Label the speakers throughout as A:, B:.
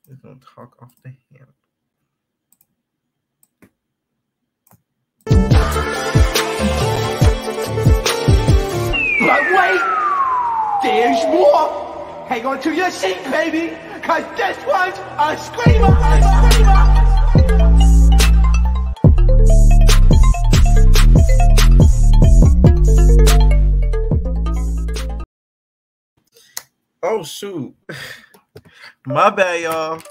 A: We're gonna talk off the hand.
B: But wait, there's more. Hang on to your seat, baby, cause this one's a screamer, a screamer.
A: Oh shoot. My bad, y'all.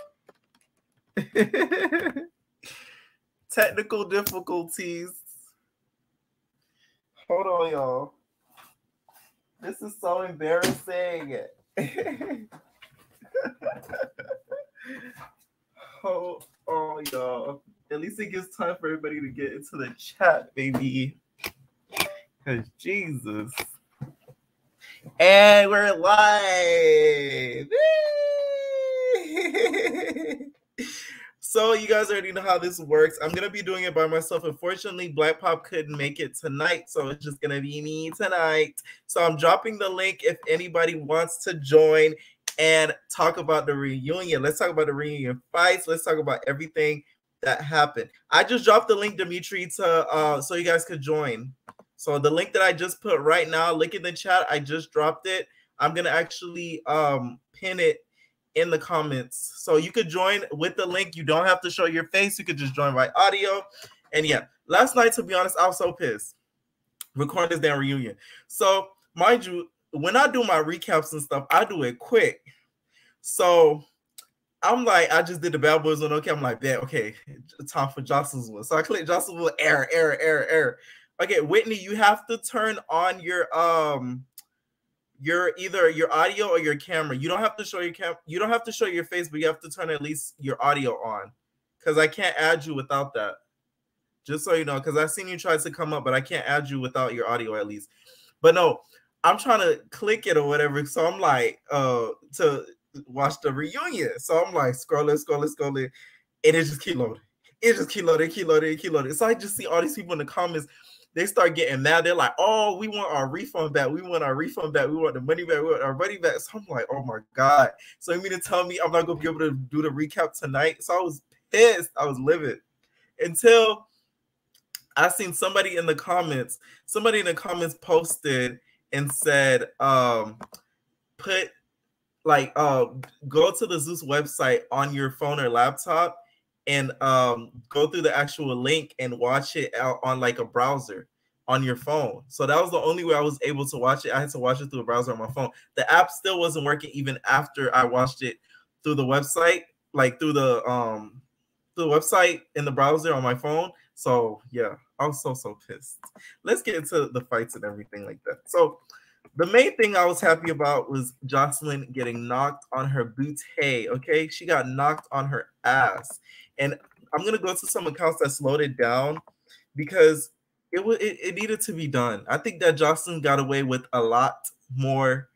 A: Technical difficulties. Hold on, y'all. This is so embarrassing. Hold on, y'all. At least it gives time for everybody to get into the chat, baby. Because Jesus. And we're live. So you guys already know how this works. I'm going to be doing it by myself. Unfortunately, Black Pop couldn't make it tonight, so it's just going to be me tonight. So I'm dropping the link if anybody wants to join and talk about the reunion. Let's talk about the reunion fights. Let's talk about everything that happened. I just dropped the link, Dimitri, to so you guys could join. So the link that I just put right now, link in the chat, I just dropped it. I'm going to actually pin it in the comments. So you could join with the link. You don't have to show your face. You could just join by audio. And yeah, last night, to be honest, I was so pissed recording this damn reunion. So mind you, when I do my recaps and stuff, I do it quick. So I'm like, I just did the Bad Boys one. Okay, I'm like, bet, okay, time for Joseline's one. So I click Joseline's one, error. Okay, Whitney, you have to turn on your either your audio or your camera. You don't have to show your you don't have to show your face, but you have to turn at least your audio on. Because I can't add you without that. Just so you know, because I've seen you try to come up, but I can't add you without your audio at least. But no, I'm trying to click it or whatever. So I'm like, to watch the reunion. So I'm like scrolling, and it just keep loading. It just keep loading. So I just see all these people in the comments. They start getting mad. They're like, oh, we want our refund back. We want the money back. We want our money back. So I'm like, oh my God. So you mean to tell me I'm not going to be able to do the recap tonight? So I was pissed. I was livid. Until I seen somebody in the comments posted and said, go to the Zeus website on your phone or laptop and go through the actual link and watch it out on like a browser on your phone. So that was the only way I was able to watch it. I had to watch it through a browser on my phone. The app still wasn't working even after I watched it through the website, like through the website in the browser on my phone. So yeah, I was so pissed. Let's get into the fights and everything like that. So the main thing I was happy about was Joseline getting knocked on her bootay. Okay, she got knocked on her ass. And I'm gonna go to some accounts that slowed it down because it needed to be done. I think that Joseline got away with a lot more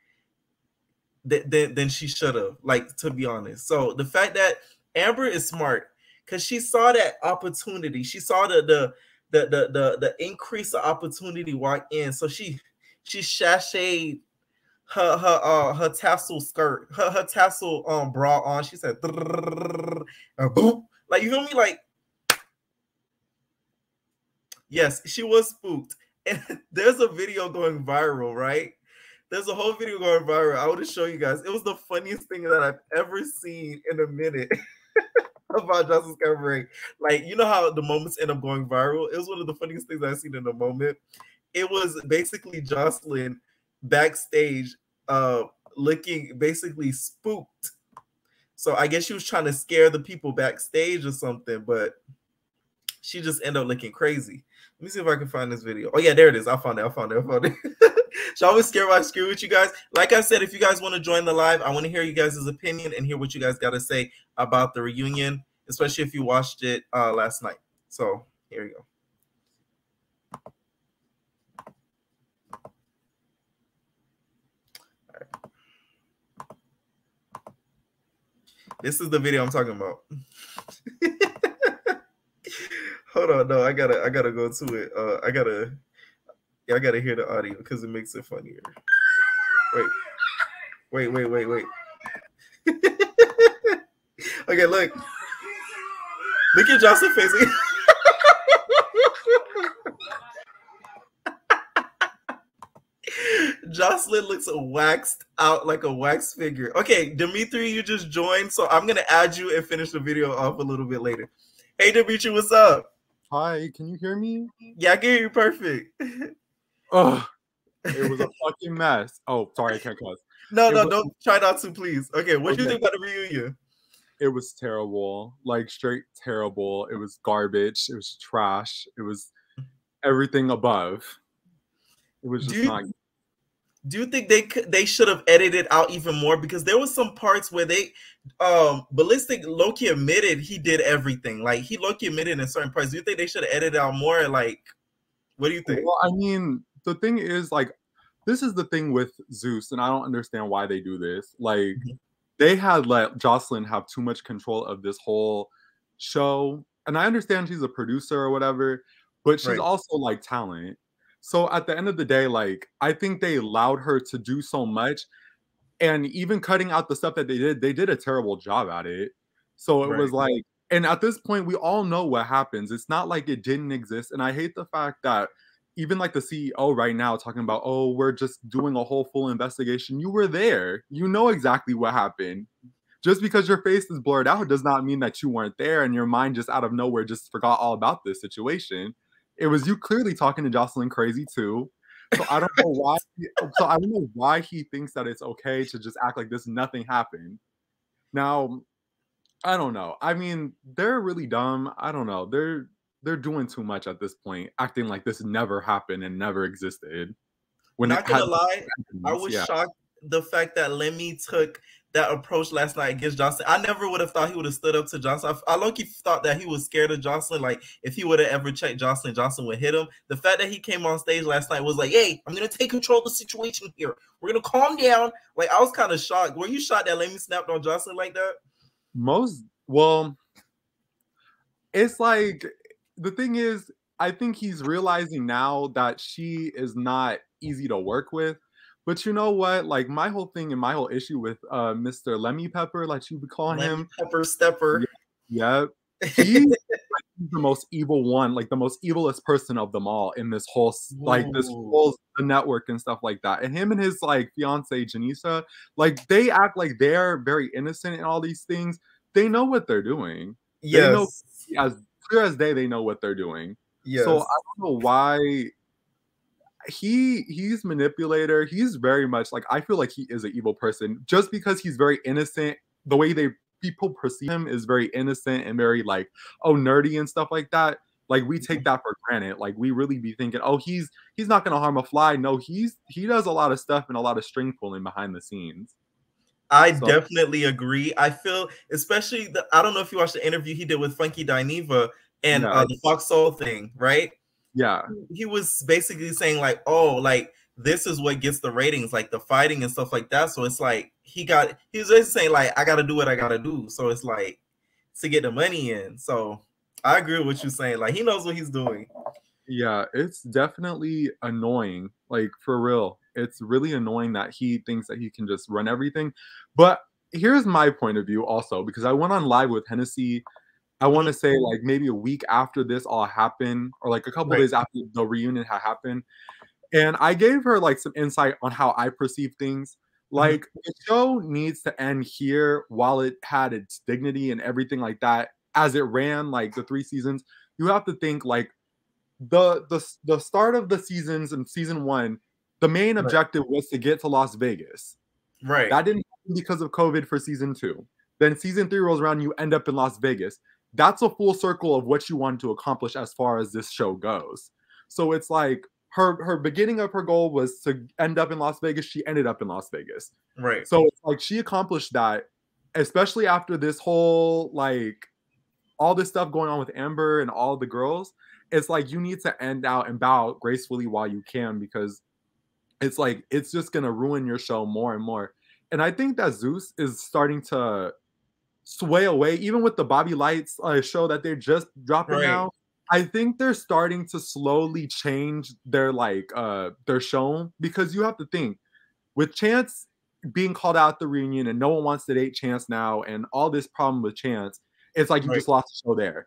A: than she should have, like, to be honest. So the fact that Amber is smart because she saw that opportunity, she saw the increase of opportunity walk in. So she sashayed her tassel skirt, her tassel bra on. She said, boom. Like, you feel me? Like, yes, she was spooked. And there's a video going viral, right? There's a whole video going viral. I want to show you guys. It was the funniest thing that I've ever seen in a minute about Justice Cabaret. Like, you know how the moments end up going viral? It was one of the funniest things I've seen in a moment. It was basically Joseline backstage looking basically spooked. So I guess she was trying to scare the people backstage or something, but she just ended up looking crazy. Let me see if I can find this video. Oh yeah, there it is. I found it. So I was scared by screw with you guys. Like I said, if you guys want to join the live, I want to hear you guys' opinion and hear what you guys got to say about the reunion, especially if you watched it last night. So here you go. This is the video I'm talking about. Hold on, no, I gotta go to it. I gotta hear the audio because it makes it funnier. Wait. Okay, look. Look at Joseline facing. Joseline looks waxed out like a wax figure. Okay, Dimitri, you just joined, so I'm gonna add you and finish the video off a little bit later. Hey, Dimitri, what's up?
C: Hi, can you hear me?
A: Yeah, I can hear you perfect.
C: Oh, it was a fucking mess. Oh, sorry, I can't cuss.
A: No, don't try not to, please. Okay, what do you think about the reunion?
C: It was terrible, like straight terrible. It was garbage. It was trash. It was everything above. It was just not.
A: Do you think they should have edited out even more, because there was some parts where they Ballistic Loki admitted he did everything. Like he Loki admitted in certain parts. Do you think they should have edited out more? Like, what do you think?
C: Well, I mean, the thing is, like, this is the thing with Zeus, and I don't understand why they do this. Like, they had let Joseline have too much control of this whole show, and I understand she's a producer or whatever, but she's also like talent. So at the end of the day, like, I think they allowed her to do so much, and even cutting out the stuff that they did a terrible job at it. So it was like, and at this point, we all know what happens. It's not like it didn't exist. And I hate the fact that even like the CEO right now talking about, oh, we're just doing a whole full investigation. You were there. You know exactly what happened. Just because your face is blurred out does not mean that you weren't there and your mind just out of nowhere just forgot all about this situation. It was you clearly talking to Joseline crazy too. So I don't know why. So I don't know why he thinks that it's okay to just act like this nothing happened. Now, I don't know. I mean, they're really dumb. I don't know. They're doing too much at this point, acting like this never happened and never existed.
A: When not gonna lie, I was shocked the fact that Lemmy took that approach last night against Joseline. I never would have thought he would have stood up to Joseline. I low-key thought that he was scared of Joseline. Like, if he would have ever checked Joseline, Joseline would hit him. The fact that he came on stage last night was like, hey, I'm going to take control of the situation here. We're going to calm down. Like, I was kind of shocked. Were you shocked that Lemmy snapped on Joseline like that?
C: Well, it's like, the thing is, I think he's realizing now that she is not easy to work with. But you know what? Like, my whole thing and my whole issue with Mr. Lemmy Pepper, like you would call him.
A: Pepper Stepper.
C: Yeah. He's like, the most evil one, like the most evilest person of them all in this whole, like this whole the network and stuff like that. And him and his like fiance Janisa, like they act like they're very innocent in all these things. They know what they're doing.
A: Yes.
C: They know, as clear as day, they know what they're doing. Yes. So I don't know why he's manipulator. He's very much like, I feel like he is an evil person just because he's very innocent. The way people perceive him is very innocent and very like, oh, nerdy and stuff like that. Like we take that for granted. Like we really be thinking, oh, he's not gonna harm a fly. No, he does a lot of stuff and a lot of string pulling behind the scenes.
A: I definitely agree. I feel, especially I don't know if you watched the interview he did with Funky Dineva and the Fox Soul thing, right?
C: Yeah.
A: He was basically saying like, oh, like this is what gets the ratings, like the fighting and stuff like that. So it's like he was basically saying like, I gotta do what I gotta do. So it's like to get the money in. So I agree with what you're saying. Like he knows what he's doing.
C: Yeah, it's definitely annoying. Like for real. It's really annoying that he thinks that he can just run everything. But here's my point of view also, because I went on live with Hennessy, I want to say like maybe a week after this all happened, or like a couple days after the reunion had happened. And I gave her like some insight on how I perceive things. Like the show needs to end here while it had its dignity and everything like that. As it ran like the 3 seasons, you have to think like the start of the seasons in season 1, the main objective was to get to Las Vegas.
A: Right.
C: That didn't happen because of COVID for season 2. Then season 3 rolls around, you end up in Las Vegas. That's a full circle of what you want to accomplish as far as this show goes. So it's like her beginning of her goal was to end up in Las Vegas. She ended up in Las Vegas.
A: Right.
C: So it's like she accomplished that, especially after this whole like all this stuff going on with Amber and all the girls. It's like you need to end out and bow out gracefully while you can, because it's like it's just gonna ruin your show more and more. And I think that Zeus is starting to sway away, even with the Bobby Lights show that they're just dropping now. I think they're starting to slowly change their like their show, because you have to think with Chance, being called out at the reunion and no one wants to date Chance now and all this problem with Chance, it's like you just lost the show there.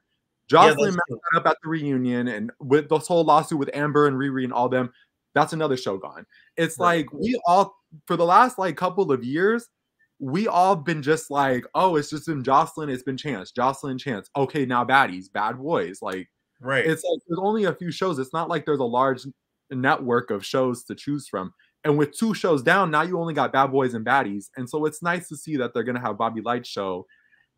C: Joseline messed that up at the reunion, and with this whole lawsuit with Amber and Riri and all them, that's another show gone. It's like we all, for the last like couple of years, we all been just like, oh, it's just been Joseline, it's been Chance, Joseline, Chance. Okay, now baddies, bad boys. Like, it's like there's only a few shows. It's not like there's a large network of shows to choose from. And with 2 shows down, now you only got bad boys and baddies. And so it's nice to see that they're gonna have Bobby Light's show,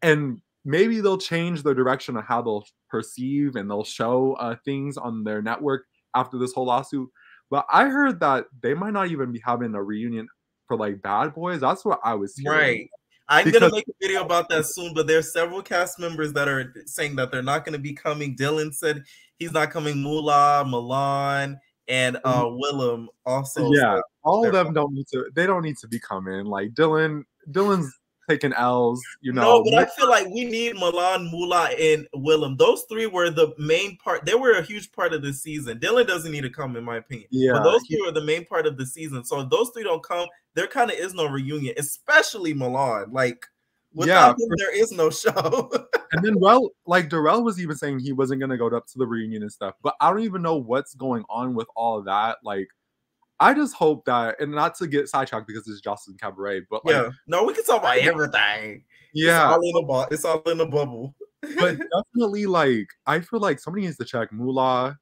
C: and maybe they'll change the direction of how they'll perceive and they'll show things on their network after this whole lawsuit. But I heard that they might not even be having a reunion for like Bad Boys. That's what I was hearing.
A: I'm gonna make a video about that soon, but there's several cast members that are saying that they're not gonna be coming. Dylan said he's not coming. Moolah, Milan, and Willem also.
C: Yeah, all of them don't need to. They don't need to be coming. Like Dylan's taking L's, you know.
A: No, but I feel like we need Milan, Moolah, and Willem. Those 3 were the main part. They were a huge part of the season. Dylan doesn't need to come, in my opinion. Yeah, but those 3 were the main part of the season. So if those 3 don't come, there kind of is no reunion, especially Milan. Like, without him, there is no show.
C: And then, like Darrell was even saying he wasn't gonna go up to the reunion and stuff. But I don't even know what's going on with all of that. Like, I just hope that, and not to get sidetracked because it's Joseline Cabaret, but like,
A: no, we can talk about everything.
C: Yeah,
A: it's all in the bubble.
C: But definitely, like, I feel like somebody needs to check Moolah.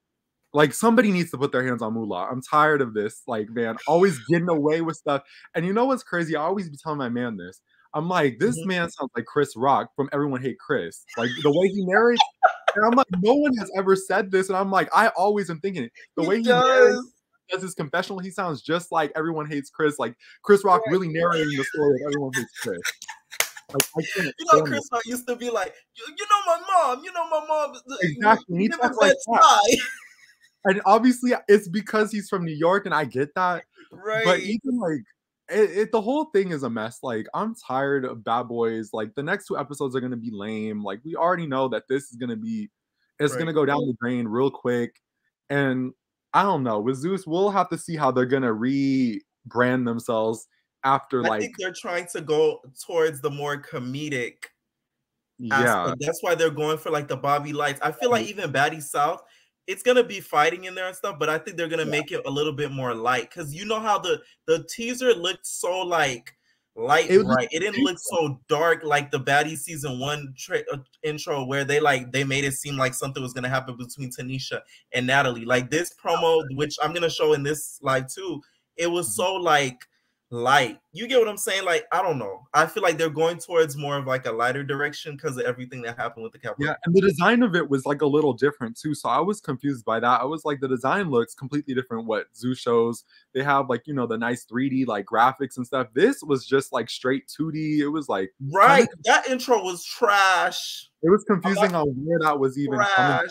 C: Like, somebody needs to put their hands on Moolah. I'm tired of this, like, man, always getting away with stuff. And you know what's crazy? I always be telling my man this. I'm like, this man sounds like Chris Rock from Everyone Hate Chris. Like, the way he narrates, and I'm like, no one has ever said this. And I'm like, I always am thinking it. The way he narrates his confessional, he sounds just like Everyone Hates Chris, like Chris Rock really narrating the story of Everyone Hates Chris. Like, I can't,
A: you know, Chris Rock used to be like, you know my mom.
C: Exactly. He talks like that. And obviously it's because he's from New York, and I get that.
A: Right.
C: But even like the whole thing is a mess. Like, I'm tired of Bad Boys. Like, the next 2 episodes are gonna be lame. Like, we already know that this is gonna be, it's gonna go down the drain real quick. And I don't know. With Zeus, we'll have to see how they're gonna rebrand themselves after. I
A: think they're trying to go towards the more comedic aspect. That's why they're going for like the Bobby Lights. I feel like even Baddie South, it's gonna be fighting in there and stuff, but I think they're gonna make it a little bit more light, because you know how the teaser looked so like light, right? It didn't look so dark like the Baddie season 1 intro where they made it seem like something was gonna happen between Tanisha and Natalie. Like, this promo, which I'm gonna show in this live too, it was so like light. You get what I'm saying? Like, I don't know. I feel like they're going towards more of like a lighter direction because of everything that happened with the Cabaret.
C: Yeah, and the design of it was like a little different too. So I was confused by that. I was like, the design looks completely different what Zeus shows. They have like, you know, the nice 3D like graphics and stuff. This was just like straight 2D. It was like
A: that intro was trash.
C: It was confusing on where that was even coming from.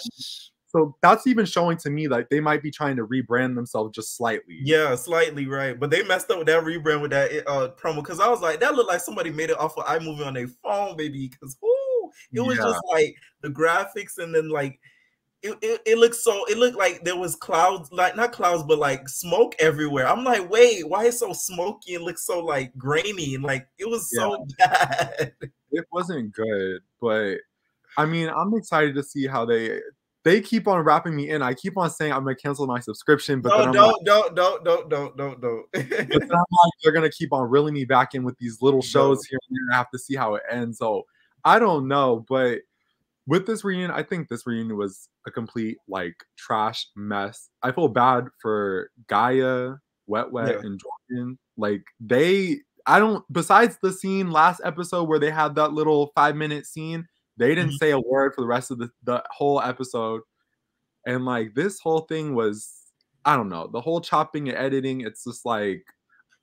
C: So that's even showing to me that they might be trying to rebrand themselves just slightly.
A: Yeah, slightly, right. But they messed up with that rebrand with that promo, because I was like, that looked like somebody made it off of iMovie on their phone, baby. Because it was just like the graphics, and then like it looked like there was clouds, like not clouds, but like smoke everywhere. I'm like, wait, why is it so smoky and looks so like grainy, and like it was so bad.
C: It wasn't good, but I mean, I'm excited to see how they keep on wrapping me in. I keep on saying I'm gonna cancel my subscription, but then
A: don't.
C: But then I'm like, they're gonna keep on reeling me back in with these little shows here and there. I have to see how it ends. So I don't know, but with this reunion, I think this reunion was a complete like trash mess. I feel bad for Gaia, Wet, and Jordan. Like, besides the scene last episode where they had that little 5-minute scene, they didn't say a word for the rest of the whole episode. And like, this whole thing was, I don't know, the whole chopping and editing, it's just like,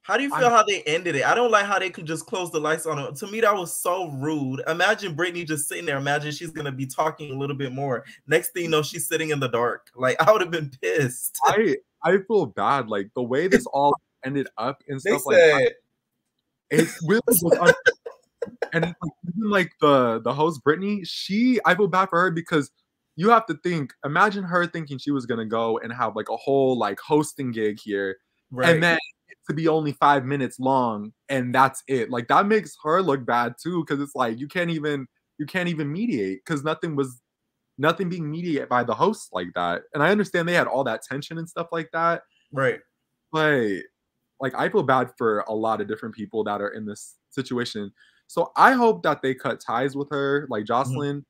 A: how do you feel how they ended it? I don't like how they could just close the lights on it. To me, that was so rude. Imagine Brittany just sitting there. Imagine she's going to be talking a little bit more. Next thing you know, she's sitting in the dark. Like, I would have been pissed.
C: I feel bad. Like, the way this all ended up and stuff like that. It really was and it's like, even like the host Brittany, I feel bad for her, because you have to think, imagine her thinking she was gonna go and have like a whole like hosting gig here, and then it to be only 5 minutes long and that's it. Like that makes her look bad too, because it's like you can't even mediate because nothing being mediated by the hosts like that. And I understand they had all that tension and stuff like that.
A: Right.
C: But like I feel bad for a lot of different people that are in this situation. So I hope that they cut ties with her, like Joseline.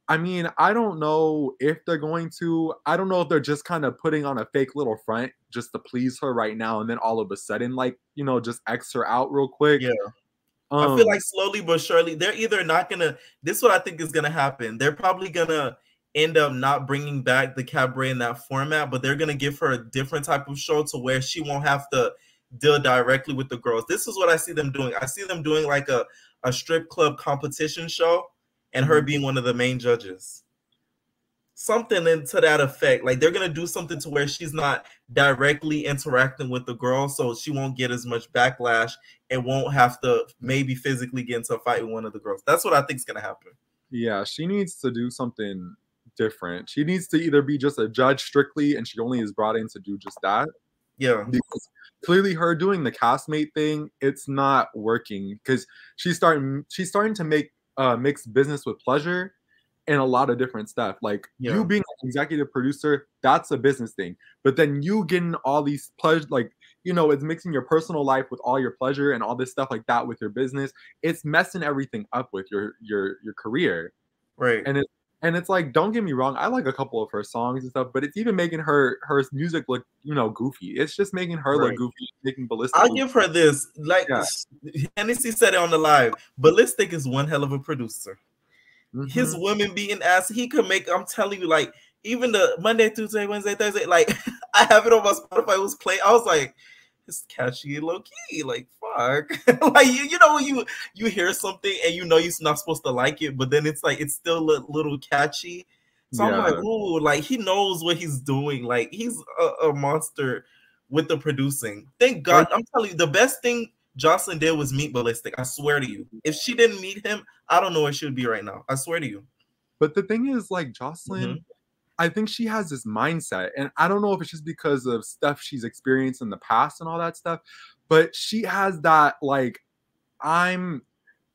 C: I mean, I don't know if they're going to. I don't know if they're just kind of putting on a fake little front just to please her right now, and then all of a sudden, like, just X her out real quick.
A: Yeah. I feel like slowly but surely, they're either not gonna. This is what I think is gonna happen. They're probably gonna end up not bringing back the Cabaret in that format, but they're gonna give her a different type of show to where she won't have to deal directly with the girls. This is what I see them doing. I see them doing like a strip club competition show, and her being one of the main judges. Something into that effect. Like they're gonna do something to where she's not directly interacting with the girl, so she won't get as much backlash and won't have to maybe physically get into a fight with one of the girls. That's what I think is gonna happen.
C: Yeah, she needs to do something different. She needs to either be just a judge strictly, and she only is brought in to do just that.
A: Yeah.
C: Because clearly her doing the castmate thing, it's not working because she's starting to make mix business with pleasure and a lot of different stuff. Like you being an executive producer, that's a business thing. But then you getting all these pleasure, like, it's mixing your personal life with all your pleasure and all this stuff like that with your business. It's messing everything up with your career.
A: Right.
C: And it's like, don't get me wrong, I like a couple of her songs and stuff, but it's even making her music look, goofy. It's just making her look goofy, making Ballistic.
A: I'll give her this. Like Hennessy said it on the live. Ballistic is one hell of a producer. His women beating ass, he could make. I'm telling you, like even the Monday, Tuesday, Wednesday, Thursday. Like I have it on my Spotify. It was playing. I was like, it's catchy, low key. Like fuck, like you know when you hear something and you're not supposed to like it, but then it's like it's still a little catchy. So I'm like, ooh, like he knows what he's doing. Like he's a monster with the producing. Thank God. I'm telling you, the best thing Joseline did was meet Ballistic. I swear to you. If she didn't meet him, I don't know where she would be right now. I swear to you.
C: But the thing is, like Joseline, I think she has this mindset, and I don't know if it's just because of stuff she's experienced in the past and all that stuff, but she has that like, I'm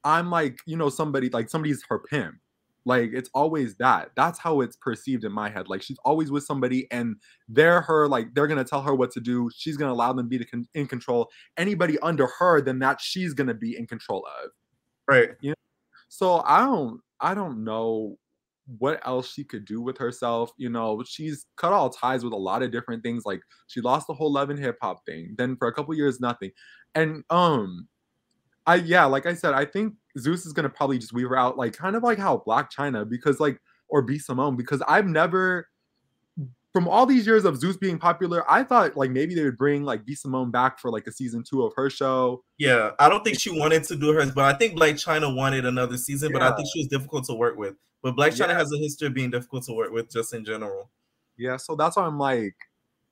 C: like, somebody's her pimp. Like it's always that. That's how it's perceived in my head. Like she's always with somebody, and they're gonna tell her what to do. She's gonna allow them to be in control. Anybody under her, then that she's gonna be in control of.
A: Right.
C: So I don't know what else she could do with herself. She's cut all ties with a lot of different things. Like she lost the whole Love and Hip Hop thing. Then for a couple years, nothing. And like I said, I think Zeus is gonna probably just weave her out, like kind of like how Black China, or B Simone, because I've never, from all these years of Zeus being popular, I thought like maybe they would bring like B Simone back for like a season 2 of her show.
A: Yeah, I don't think she wanted to do hers, but I think Black China wanted another season, but I think she was difficult to work with. But Black China has a history of being difficult to work with just in general.
C: Yeah, so that's why I'm like,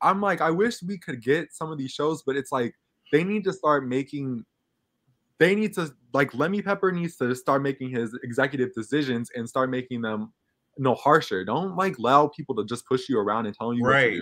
C: I wish we could get some of these shows, but it's like they need to start making. They need to, like, Lemmy Pepper needs to start making his executive decisions and start making them harsher. Don't like allow people to just push you around and tell you what to do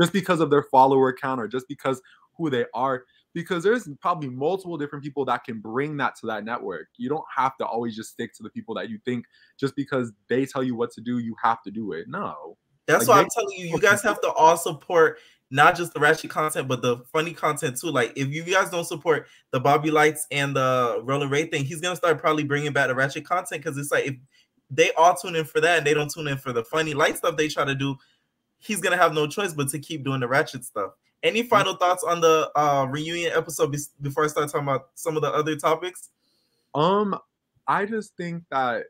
C: just because of their follower count or just because who they are. Because there's probably multiple different people that can bring that to that network. You don't have to always just stick to the people that you think just because they tell you what to do, you have to do it. No.
A: That's why I'm telling you, you guys have to all support not just the ratchet content, but the funny content too. Like if you guys don't support the Bobby Lights and the Roller Ray thing, he's gonna start probably bringing back the ratchet content because it's like if they all tune in for that and they don't tune in for the funny light stuff they try to do, he's gonna have no choice but to keep doing the ratchet stuff. Any final thoughts on the reunion episode before I start talking about some of the other topics?
C: I just think that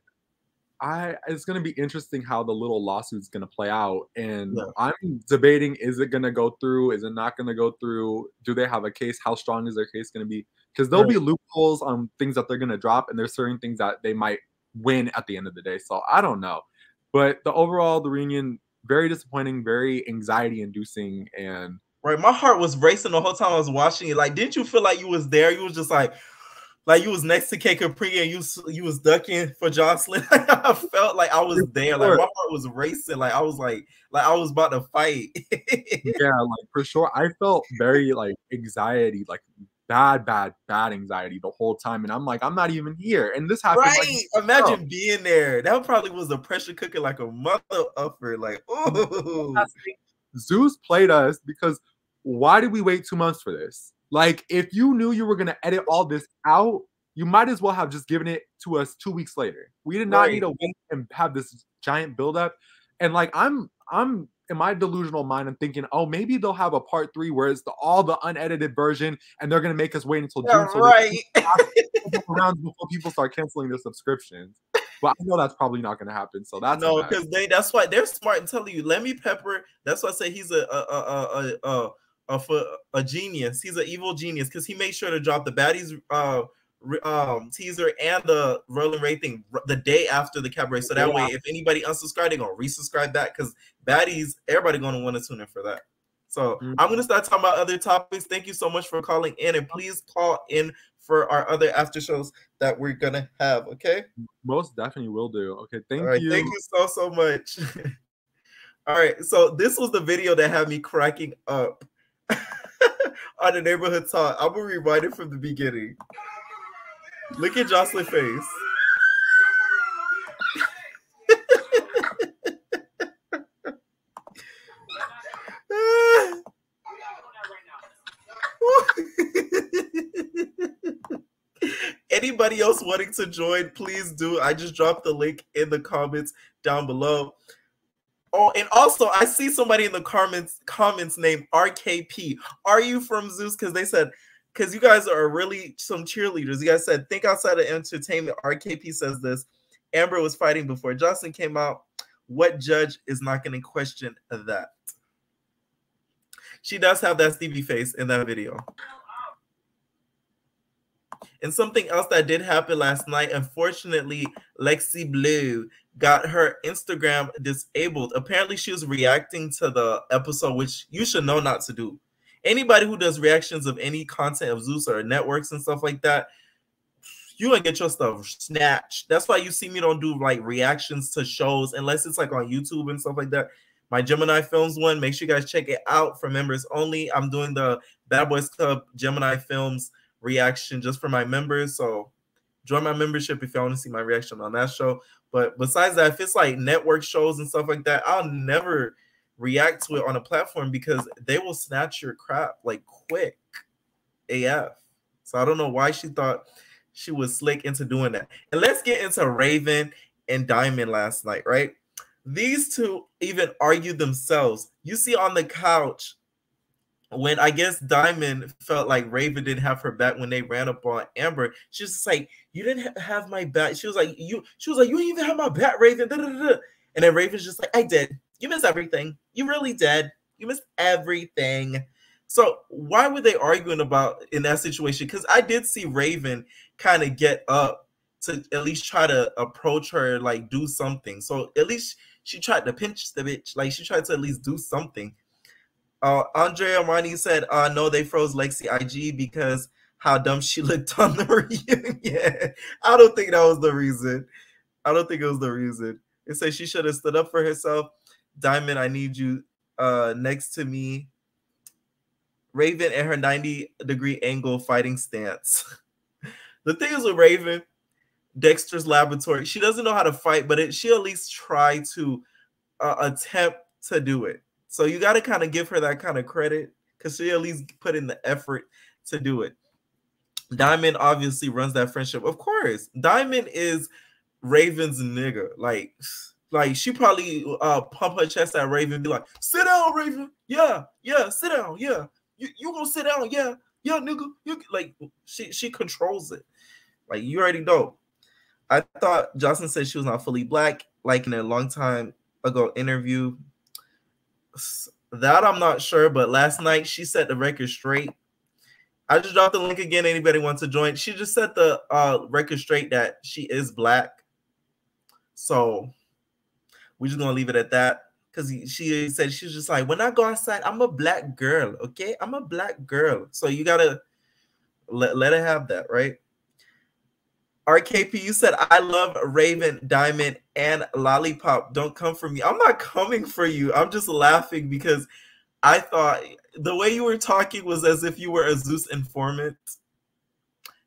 C: it's going to be interesting how the little lawsuit's going to play out. And I'm debating, is it going to go through? Is it not going to go through? Do they have a case? How strong is their case going to be? Because there'll be loopholes on things that they're going to drop, and there's certain things that they might win at the end of the day. So I don't know. But the reunion, very disappointing, very anxiety inducing. And
A: my heart was racing the whole time I was watching it. Like, didn't you feel like you was there? You was just like, like you was next to K Capri and you was ducking for Joseline. I felt like I was there. Like my heart was racing. Like I was like I was about to fight.
C: Yeah, like for sure. I felt very like anxiety, like bad anxiety the whole time. And I'm like, I'm not even here. And this happened.
A: Right. Like, imagine being there. That probably was a pressure cooker like a mother upper. Like, oh,
C: Zeus played us because why did we wait 2 months for this? Like, if you knew you were gonna edit all this out, you might as well have just given it to us 2 weeks later. We did not need to wait and have this giant buildup. And like, I'm in my delusional mind, I'm thinking, oh, maybe they'll have a part 3 where it's all the unedited version, and they're gonna make us wait until June so rounds before people start canceling their subscriptions. But I know that's probably not gonna happen. So that's
A: no, because that's why they're smart and telling you. Let me Pepper. That's why I say he's a genius. He's an evil genius because he made sure to drop the baddies teaser and the Rolling Ray thing the day after the Cabaret. So that way, if anybody unsubscribed, they're gonna resubscribe back because baddies, everybody gonna want to tune in for that. So I'm gonna start talking about other topics. Thank you so much for calling in, and please call in for our other after shows that we're gonna have. Okay,
C: most definitely will do. Okay, thank you.
A: Thank you so much. All right, so this was the video that had me cracking up on the neighborhood talk. I'm gonna rewind it from the beginning. Look at Joseline's face. Anybody else wanting to join, please do. I just dropped the link in the comments down below. Oh, and also I see somebody in the comments named RKP. Are you from Zeus? Because they said, because you guys are really some cheerleaders. You guys said, think outside of entertainment. RKP says this. Amber was fighting before Joseline came out. What judge is not going to question that? She does have that Stevie face in that video. And something else that did happen last night, unfortunately, Lexi Blue got her Instagram disabled. Apparently, she was reacting to the episode, which you should know not to do. Anybody who does reactions of any content of Zeus or networks and stuff like that, you gonna get your stuff snatched. That's why you see me don't do like reactions to shows unless it's like on YouTube and stuff like that. My Gemini Films one, make sure you guys check it out for members only. I'm doing the Bad Boys Club Gemini Films reaction just for my members. So join my membership if you want to see my reaction on that show. But besides that, if it's like network shows and stuff like that, I'll never react to it on a platform because they will snatch your crap like quick AF. So I don't know why she thought she was slick into doing that. And let's get into Raven and Diamond last night, right? These two even argued themselves. You see on the couch when I guess Diamond felt like Raven didn't have her back when they ran up on Amber. She was just like, you didn't have my back. She was like, you didn't even have my back, Raven. And then Raven's just like, I did. You missed everything. You really did. You missed everything. So why were they arguing about in that situation? Because I did see Raven kind of get up to at least try to approach her, like do something. So at least she tried to pinch the bitch. Like she tried to at least do something. Andre Armani said, no, they froze Lexi IG because how dumb she looked on the reunion. I don't think that was the reason. I don't think it was the reason. It says she should have stood up for herself. Diamond, I need you next to me. Raven and her 90-degree angle fighting stance. The thing is with Raven, Dexter's Laboratory, she doesn't know how to fight, but she'll at least try to attempt to do it. So you got to kind of give her that kind of credit because she at least put in the effort to do it. Diamond obviously runs that friendship. Of course, Diamond is Raven's nigga. Like she probably pump her chest at Raven and be like, sit down, Raven. Yeah, sit down. Yeah, you gonna sit down. Yeah, nigga. You like she controls it. Like you already know. I thought Joseline said she was not fully black, like in a long time ago interview. That I'm not sure, but last night she set the record straight. I just dropped the link again. Anybody wants to join? She just set the record straight that she is black. So we're just gonna leave it at that because she said she's just like, when I go outside, I'm a black girl. Okay, I'm a black girl. So you gotta let her have that, right? RKP, you said I love Raven, Diamond, and Lollipop. Don't come for me. I'm not coming for you. I'm just laughing because I thought the way you were talking was as if you were a Zeus informant.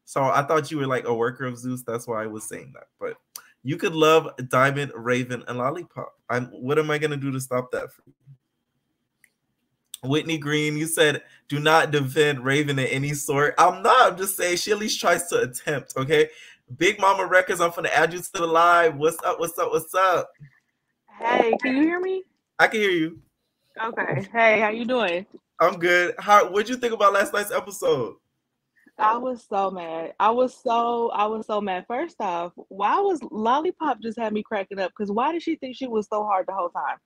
A: So I thought you were like a worker of Zeus. That's why I was saying that. But you could love Diamond, Raven, and Lollipop. What am I gonna do to stop that for you? Whitney Green, you said do not defend Raven in any sort. I'm not. I'm just saying she at least tries to attempt. Okay. Big Mama Records, I'm gonna add you to the live. What's up? What's up? What's up?
D: Hey, can you hear me?
A: I can hear you.
D: Okay. Hey, how you doing?
A: I'm good. What'd you think about last night's episode?
D: I was so mad. I was so mad. First off, why was Lollipop just had me cracking up? Because why did she think she was so hard the whole time?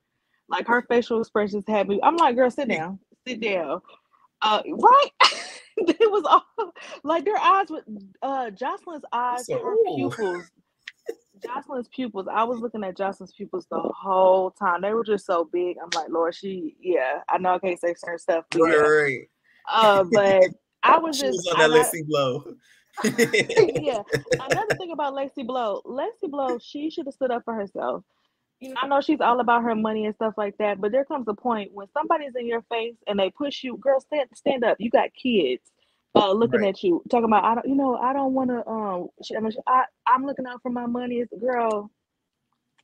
D: Like her facial expressions had me. I'm like, girl, sit down. Sit down. Right. It was all like their eyes with Joseline's eyes, her pupils. Joseline's pupils. I was looking at Joseline's pupils the whole time. They were just so big. I'm like, Lord, I know I can't say certain stuff. But
A: right.
D: But I was
A: she
D: just
A: was on that Lexi Blow.
D: Yeah. Another thing about Lexi Blow, she should have stood up for herself. You know, I know she's all about her money and stuff like that, but there comes a point when somebody's in your face and they push you, girl, stand up. You got kids looking at you, talking about I don't want to. I'm looking out for my money. It's girl,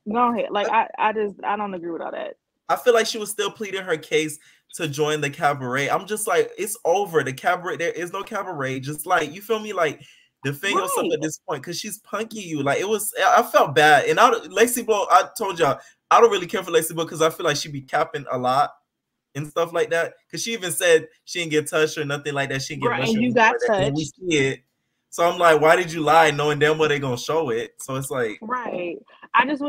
D: go ahead. Like I don't agree with all that.
A: I feel like she was still pleading her case to join the Cabaret. I'm just like, it's over. The Cabaret, there is no Cabaret. Just like, you feel me? Like, defend yourself at this point because she's punking you. Like, I felt bad. And Lexi Blow, I told y'all, I don't really care for Lexi Blow because I feel like she be capping a lot and stuff like that. Because she even said she didn't get touched or nothing like that. She didn't get
D: mushrooms. And you got touched.
A: And we see it. So I'm like, why did you lie knowing damn well they're going to show it? So it's like.
D: Right. This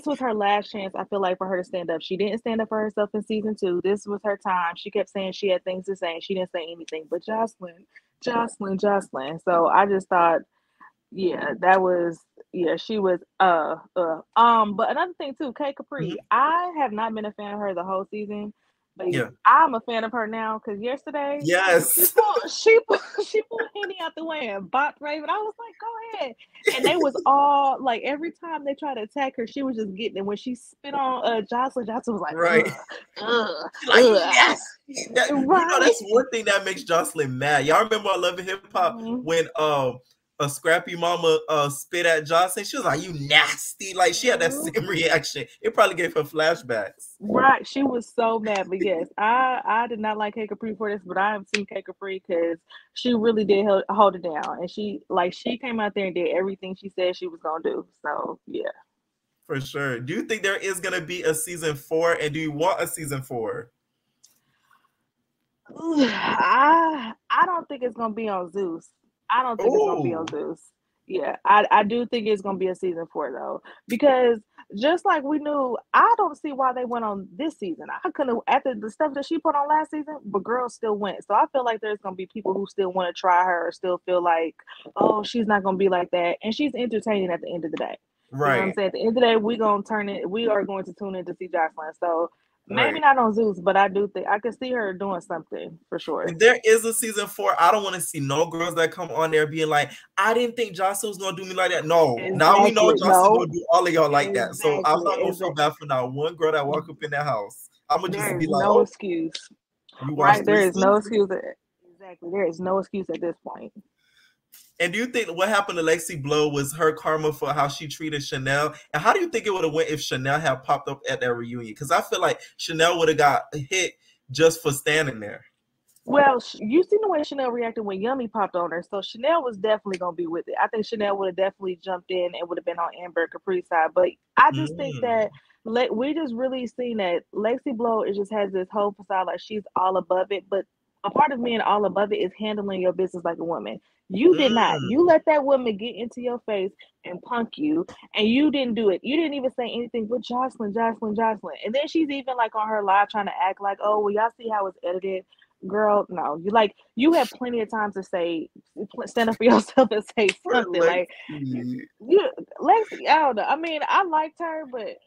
D: was her last chance, I feel like, for her to stand up. She didn't stand up for herself in season 2. This was her time. She kept saying she had things to say and she didn't say anything. But Joseline. So I just thought, she was but another thing too, K Capri, I have not been a fan of her the whole season. But I'm a fan of her now because yesterday, she pulled Henny out the way and bopped Raven. I was like, go ahead. And they was all like, every time they tried to attack her, she was just getting it. When she spit on Joseline was like,
A: right. Yes. You know, that's one thing that makes Joseline mad. Y'all remember on Love and Hip Hop when a scrappy mama spit at Joseline? She was like, you nasty. Like, she had that same reaction. It probably gave her flashbacks.
D: Right. She was so mad. But yes, I did not like K Capri for this, but I have seen K Capri because she really did hold it down. And she came out there and did everything she said she was going to do. So, yeah.
A: For sure. Do you think there is going to be a season 4? And do you want a season 4?
D: I don't think it's going to be on Zeus. I don't think it's going to be on Zeus. Yeah, I do think it's going to be a season 4, though. Because just like we knew, I don't see why they went on this season. I couldn't, after the stuff that she put on last season, but girls still went. So I feel like there's going to be people who still want to try her or still feel like, oh, she's not going to be like that. And she's entertaining at the end of the day.
A: Right.
D: You know what I'm saying? At the end of the day, we are going to tune in to see Joseline. So maybe not on Zeus, but I do think I can see her doing something for sure.
A: If there is a season 4, I don't want to see no girls that come on there being like, I didn't think Joseline was gonna do me like that. No, now we know Joseline gonna do all of y'all like that. So I'm not gonna feel bad for now one girl that walk up in that house. I'm gonna just be like,
D: no excuse. Right, there is no excuse. Exactly, there is no excuse at this point.
A: And do you think what happened to Lexi Blow was her karma for how she treated Chanel? And how do you think it would have went if Chanel had popped up at that reunion? Because I feel like Chanel would have got hit just for standing there.
D: Well, you seen the way Chanel reacted when Yummy popped on her. So Chanel was definitely going to be with it. I think Chanel would have definitely jumped in and would have been on Amber Capri's side. But I just think that we just really seen that Lexi Blow just has this whole facade like she's all above it. But a part of being all above it is handling your business like a woman. You did not. You let that woman get into your face and punk you, and you didn't do it. You didn't even say anything but Joseline. And then she's even like on her live trying to act like, oh, well, y'all see how it's edited. Girl, no. You had plenty of time to say, stand up for yourself and say something. Like, Lexi, I don't know. I mean, I liked her, but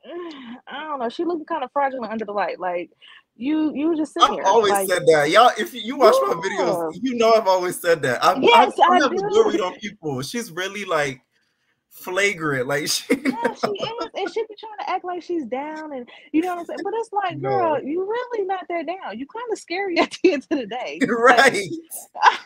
D: I don't know. She looked kind of fraudulent under the light. Like, you just sitting here.
A: I've always said that. Y'all, if you watch my videos, you know I've always said that. I have a good read on people. She's really like, flagrant. Like she
D: Yeah, she is, and she be trying to act like she's down, and you know what I'm saying. But it's like, girl,
A: no.
D: you really not that down. You kind of scary at the end of the day.
A: Right.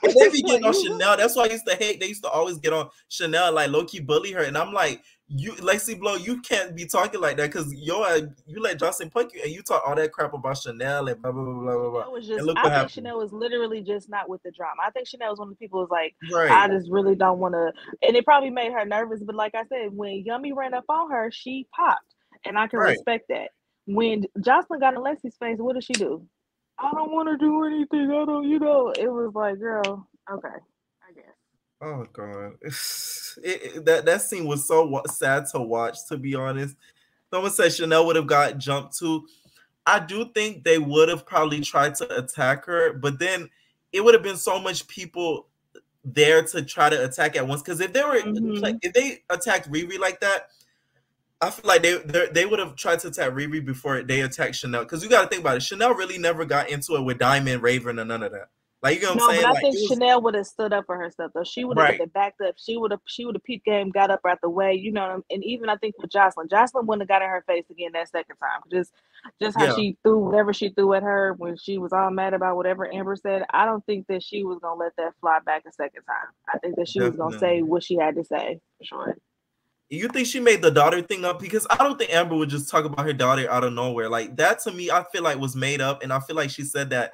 A: And they be getting
D: like,
A: on Chanel. That's why I used to hate. They used to always get on Chanel, like low key bully her. And I'm like, you, Lexi Blow, you can't be talking like that because you let Joseline punk you and you talk all that crap about Chanel and blah blah blah blah blah.
D: Chanel was
A: And
D: just,
A: look
D: I
A: what
D: think
A: happened.
D: Chanel was literally just not with the drama. I think Chanel was one of the people who's like,
A: Right.
D: I just really don't want to, and it probably made her nervous. But like I said, when Yummy ran up on her, she popped, and I can
A: Right.
D: respect that. When Joseline got in Lexi's face, what did she do? I don't want to do anything. I don't, it was like, girl, okay, I guess.
A: Oh god, that scene was so sad to watch. To be honest, someone said Chanel would have got jumped too. I do think they would have probably tried to attack her, but then it would have been so much people there to try to attack at once. Because if they attacked Riri like that, I feel like they would have tried to attack Riri before they attacked Chanel. Because you got to think about it, Chanel really never got into it with Diamond, Raven, or none of that. Like, you know what I'm saying?
D: But I
A: like,
D: think Chanel would have stood up for herself though. She would have been backed up. She would have peep game, got up out the way, and even I think with Joseline wouldn't have got in her face again that second time. Just how she threw whatever she threw at her when she was all mad about whatever Amber said. I don't think that she was gonna let that fly back a second time. I think that she was gonna say what she had to say for sure.
A: You think she made the daughter thing up? Because I don't think Amber would just talk about her daughter out of nowhere. Like that to me, I feel like was made up, and I feel like she said that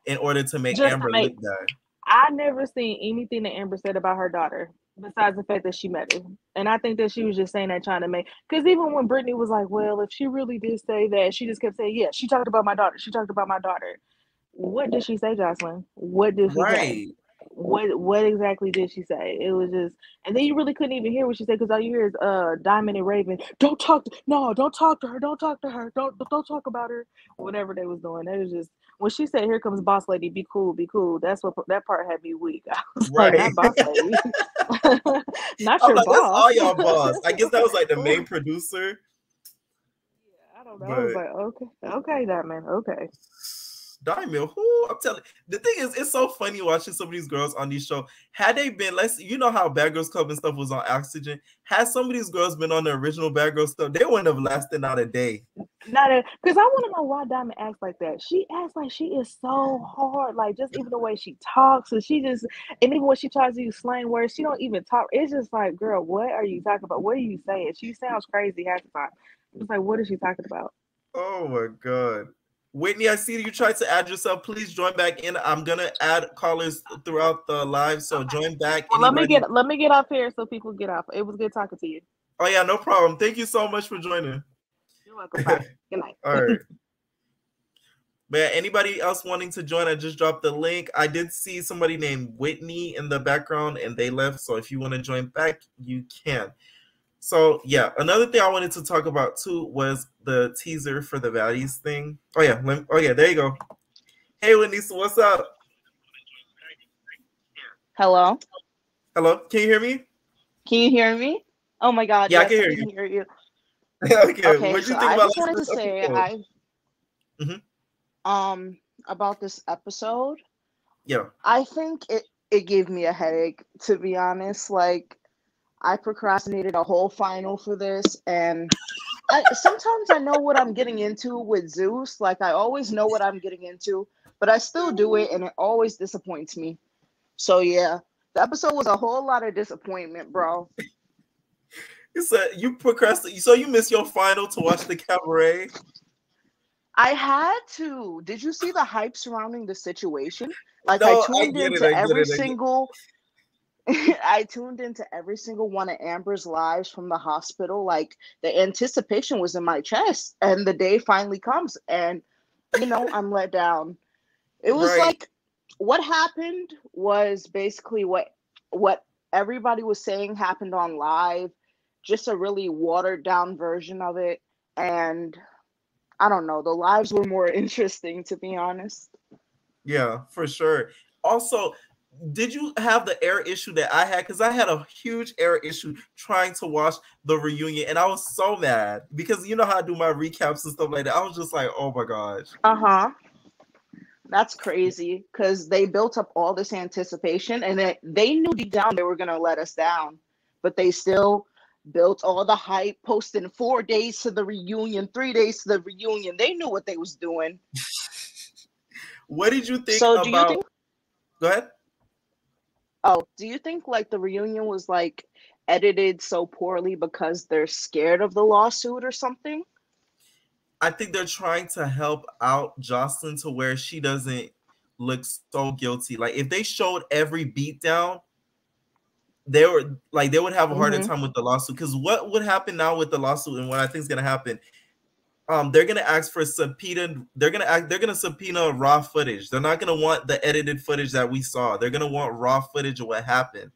A: in order to make Amber look bad.
D: I never seen anything that Amber said about her daughter besides the fact that she met her. And I think that she was just saying that trying to make, because even when Brittany was like, well, if she really did say that, she just kept saying, yeah, she talked about my daughter. She talked about my daughter. What did she say, Joseline? What did she say? What exactly did she say? It was just, and then you really couldn't even hear what she said because all you hear is Diamond and Raven. Don't talk to her. Don't talk to her. Don't talk about her. Whatever they was doing. It was just when she said, "Here comes boss lady. Be cool. That's what that part had me weak." I was like, "Not boss lady, not your boss."
A: That's all y'all boss. I guess that was like the main producer.
D: Yeah, I don't know. I was like, okay, Diamond, okay.
A: Diamond, who I'm telling the thing is, it's so funny watching some of these girls on these shows. Had they been, how Bad Girls Club and stuff was on Oxygen. Had some of these girls been on the original Bad Girls Club, they wouldn't have lasted not a day.
D: Because I want to know why Diamond acts like that. She acts like she is so hard, like just even the way she talks, and even when she tries to use slang words, she don't even talk. It's just like, girl, what are you talking about? What are you saying? She sounds crazy half the time. It's like, what is she talking about?
A: Oh my god. Whitney, I see you tried to add yourself. Please join back in. I'm gonna add callers throughout the live, so join back.
D: Well, let me get off here so people get off. It was good talking to you.
A: Oh yeah, no problem. Thank you so much for joining.
D: You're welcome. Bye. Good night.
A: All right. But yeah, anybody else wanting to join, I just dropped the link. I did see somebody named Whitney in the background, and they left. So if you want to join back, you can. So yeah, another thing I wanted to talk about too was the teaser for the Baddies thing. Oh yeah, there you go. Hey Whitney, so what's up?
E: Hello.
A: Hello, can you hear me?
E: Can you hear me? Oh my God!
A: Yeah,
E: yes,
A: I can hear you.
E: Okay.
A: What do you think
E: I
A: about
E: just wanted to say about this episode.
A: Yeah.
E: I think it gave me a headache, to be honest. Like, I procrastinated a whole final for this, and sometimes I know what I'm getting into with Zeus. Like, I always know what I'm getting into, but I still do it, and it always disappoints me. So yeah, the episode was a whole lot of disappointment, bro.
A: You said you procrastinated, so you missed your final to watch the Cabaret.
E: I had to. Did you see the hype surrounding the situation? Like,
A: No,
E: I tuned into every single one of Amber's lives from the hospital. Like, the anticipation was in my chest, and the day finally comes, and I'm let down. It was like, what happened was basically what everybody was saying happened on live, just a really watered down version of it. And I don't know, the lives were more interesting, to be honest.
A: Yeah, for sure. Also, did you have the error issue that I had? Because I had a huge error issue trying to watch the reunion, and I was so mad because you know how I do my recaps and stuff like that. I was just like, oh my gosh.
E: That's crazy because they built up all this anticipation, and they knew deep down they were going to let us down, but they still built all the hype, posting 4 days to the reunion, 3 days to the reunion. They knew what they was doing.
A: What did you think
E: So
A: about?
E: do you think?
A: Go ahead.
E: Oh, do you think like the reunion was like edited so poorly because they're scared of the lawsuit or something?
A: I think they're trying to help out Joseline to where she doesn't look so guilty. Like if they showed every beatdown, they would have a harder time with the lawsuit. Because what would happen now with the lawsuit, and what I think is gonna happen, they're gonna ask for subpoena. They're gonna subpoena raw footage. They're not gonna want the edited footage that we saw. They're gonna want raw footage of what happened.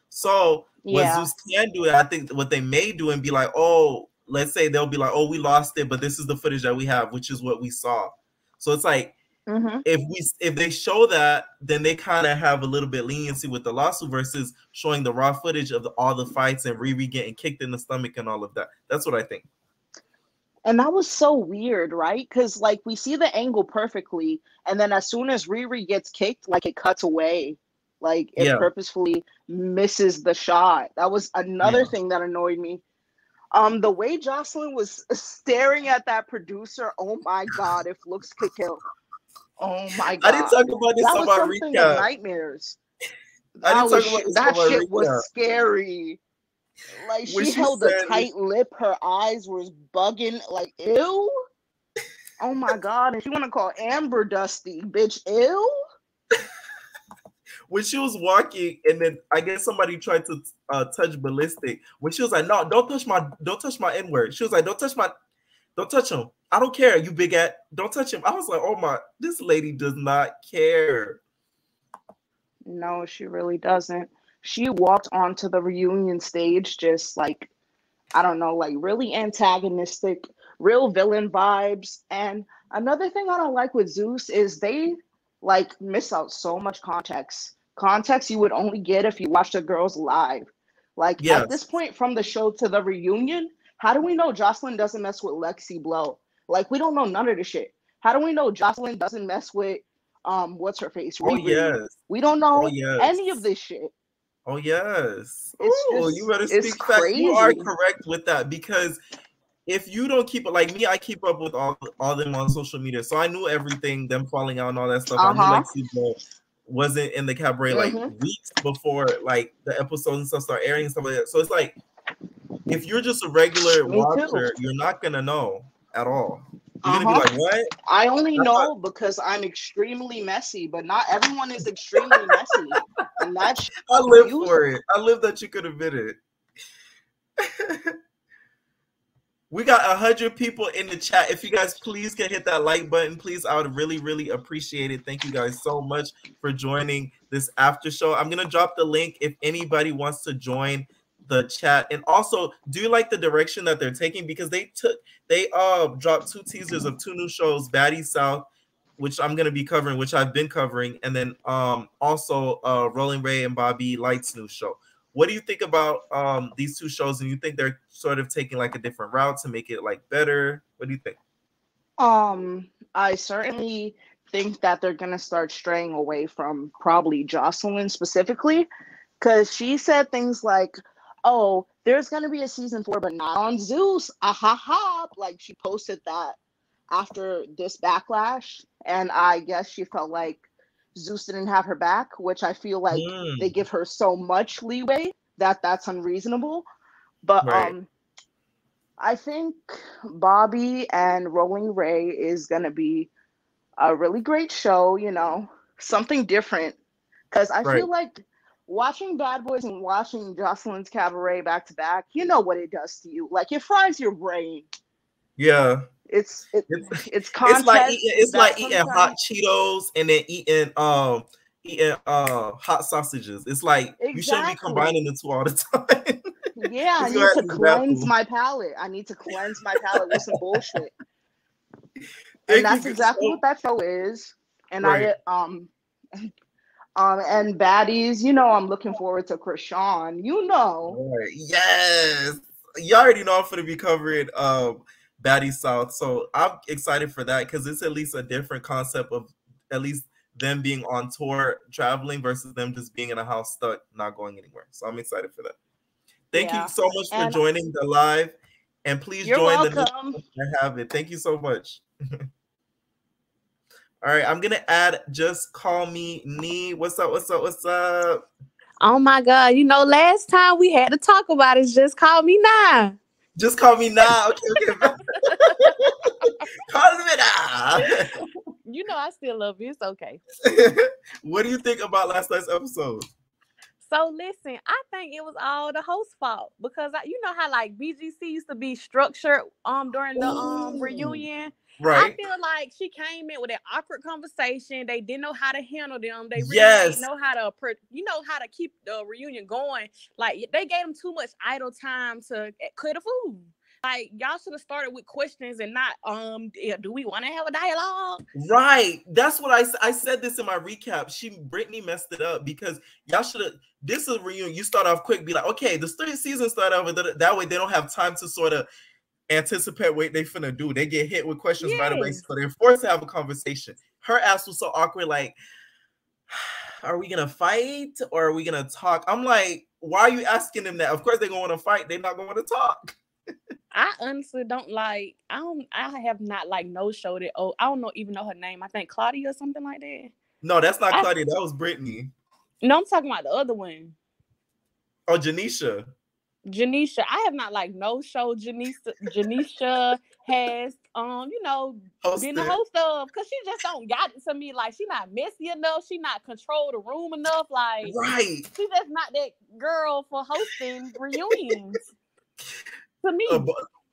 A: So what
E: Yeah.
A: Zeus can do, I think what they may do and be like, oh, let's say they'll be like, oh, we lost it, but this is the footage that we have, which is what we saw. So it's like if they show that, then they kind of have a little bit leniency with the lawsuit versus showing the raw footage of all the fights and Riri getting kicked in the stomach and all of that. That's what I think.
E: And that was so weird, right? Because like we see the angle perfectly, and then as soon as Riri gets kicked, like it cuts away. Like it purposefully misses the shot. That was another thing that annoyed me. The way Joseline was staring at that producer, oh my God, if looks could kill. Oh my God.
A: I didn't talk about this on my
E: something
A: recap.
E: of nightmares.
A: That
E: shit was scary. Like she held a tight lip, her eyes was bugging, like ew. Oh my God. And she wanna call Amber Dusty, bitch, ew.
A: When she was walking, and then I guess somebody tried to touch Ballistic. When she was like, "No, don't touch my N-word." She was like, "Don't touch him. I don't care. You big at, don't touch him." I was like, "Oh my, this lady does not care."
E: No, she really doesn't. She walked onto the reunion stage just like, I don't know, like really antagonistic, real villain vibes. And another thing I don't like with Zeus is they like miss out so much context you would only get if you watched the girls live. Like at this point, from the show to the reunion, how do we know Joseline doesn't mess with Lexi Blow? Like we don't know none of the shit. How do we know Joseline doesn't mess with what's her face?
A: Oh yes.
E: We don't know any of this shit.
A: Oh yes.
E: It's
A: Ooh,
E: just,
A: you better
E: it's
A: speak facts.
E: crazy.
A: You are correct with that, because if you don't keep it, like me, I keep up with all them on social media, so I knew everything, them falling out and all that stuff. I knew Lexi Blow wasn't in the Cabaret like weeks before like the episodes and stuff start airing and stuff like that. So it's like if you're just a regular watcher, you're not gonna know at all. You're gonna be like, what?
E: I only know because I'm extremely messy, but not everyone is extremely messy. And that's
A: I live for it. I live that you could admit it. We got 100 people in the chat. If you guys please can hit that like button, please, I would really, really appreciate it. Thank you guys so much for joining this after show. I'm gonna drop the link if anybody wants to join the chat. And also, do you like the direction that they're taking? Because they dropped 2 teasers of 2 new shows, Baddie South, which I'm gonna be covering, which I've been covering, and then also Rolling Ray and Bobby Light's new show. What do you think about these 2 shows? And you think they're sort of taking like a different route to make it like better? What do you think?
E: I certainly think that they're gonna start straying away from probably Joseline specifically, because she said things like, "Oh, there's gonna be a season 4, but not on Zeus." Ha! Like she posted that after this backlash, and I guess she felt like Zeus didn't have her back, which I feel like they give her so much leeway that that's unreasonable. But I think Bobby and Rolling Ray is gonna be a really great show, you know, something different. Because I feel like watching Bad Boys and watching Joseline's Cabaret back to back, you know what it does to you. Like it fries your brain.
A: Yeah.
E: It's
A: content. It's like eating hot Cheetos and then eating hot sausages. It's like you shouldn't be combining the 2 all the time.
E: Yeah, I need to cleanse my palate. I need to cleanse my palate with some bullshit. And that's exactly what that show is. And and Baddies, you know, I'm looking forward to Krishan. You know.
A: Yes. You already know I'm going to be covering Baddie South. So I'm excited for that because it's at least a different concept of at least them being on tour, traveling versus them just being in a house stuck, not going anywhere. So I'm excited for that. Thank you so much for joining the live. And please
E: You're
A: join
E: welcome.
A: the next I have it. Thank you so much. All right, I'm gonna add Just Call Me Nee. What's up? What's up? What's up?
F: Oh my God. You know, last time we had to talk about it. Just call me now.
A: Just call me now. Okay. Call me now.
F: You know I still love you. It's okay.
A: What do you think about last night's episode?
F: So listen, I think it was all the host's fault because you know how like BGC used to be structured during the reunion.
A: Right.
F: I feel like she came in with an awkward conversation. They didn't know how to handle them. They really didn't know how to keep the reunion going. Like they gave them too much idle time to cook the food. Like y'all should have started with questions and not do we want to have a dialogue?
A: Right. That's what I said this in my recap. Brittany messed it up because y'all should have. This is a reunion. You start off quick, be like, okay, the third season start over. That way they don't have time to sort of anticipate what they finna do. They get hit with questions right away, so they're forced to have a conversation. Her ass was so awkward. Like, are we gonna fight or are we gonna talk? I'm like, why are you asking them that? Of course they're gonna want to fight. They're not gonna want to talk.
F: I honestly don't like. I have not like no showed it. Oh, I don't even know her name. I think Claudia or something like that.
A: No, that's not Claudia. That was Brittany.
F: No, I'm talking about the other one.
A: Oh, Janisha.
F: I have not like no show Janisha has
A: hosted.
F: Been the host of, because she just don't got it to me. Like she not messy enough, she not control the room enough. Like
A: right.
F: She just not that girl for hosting reunions. To me.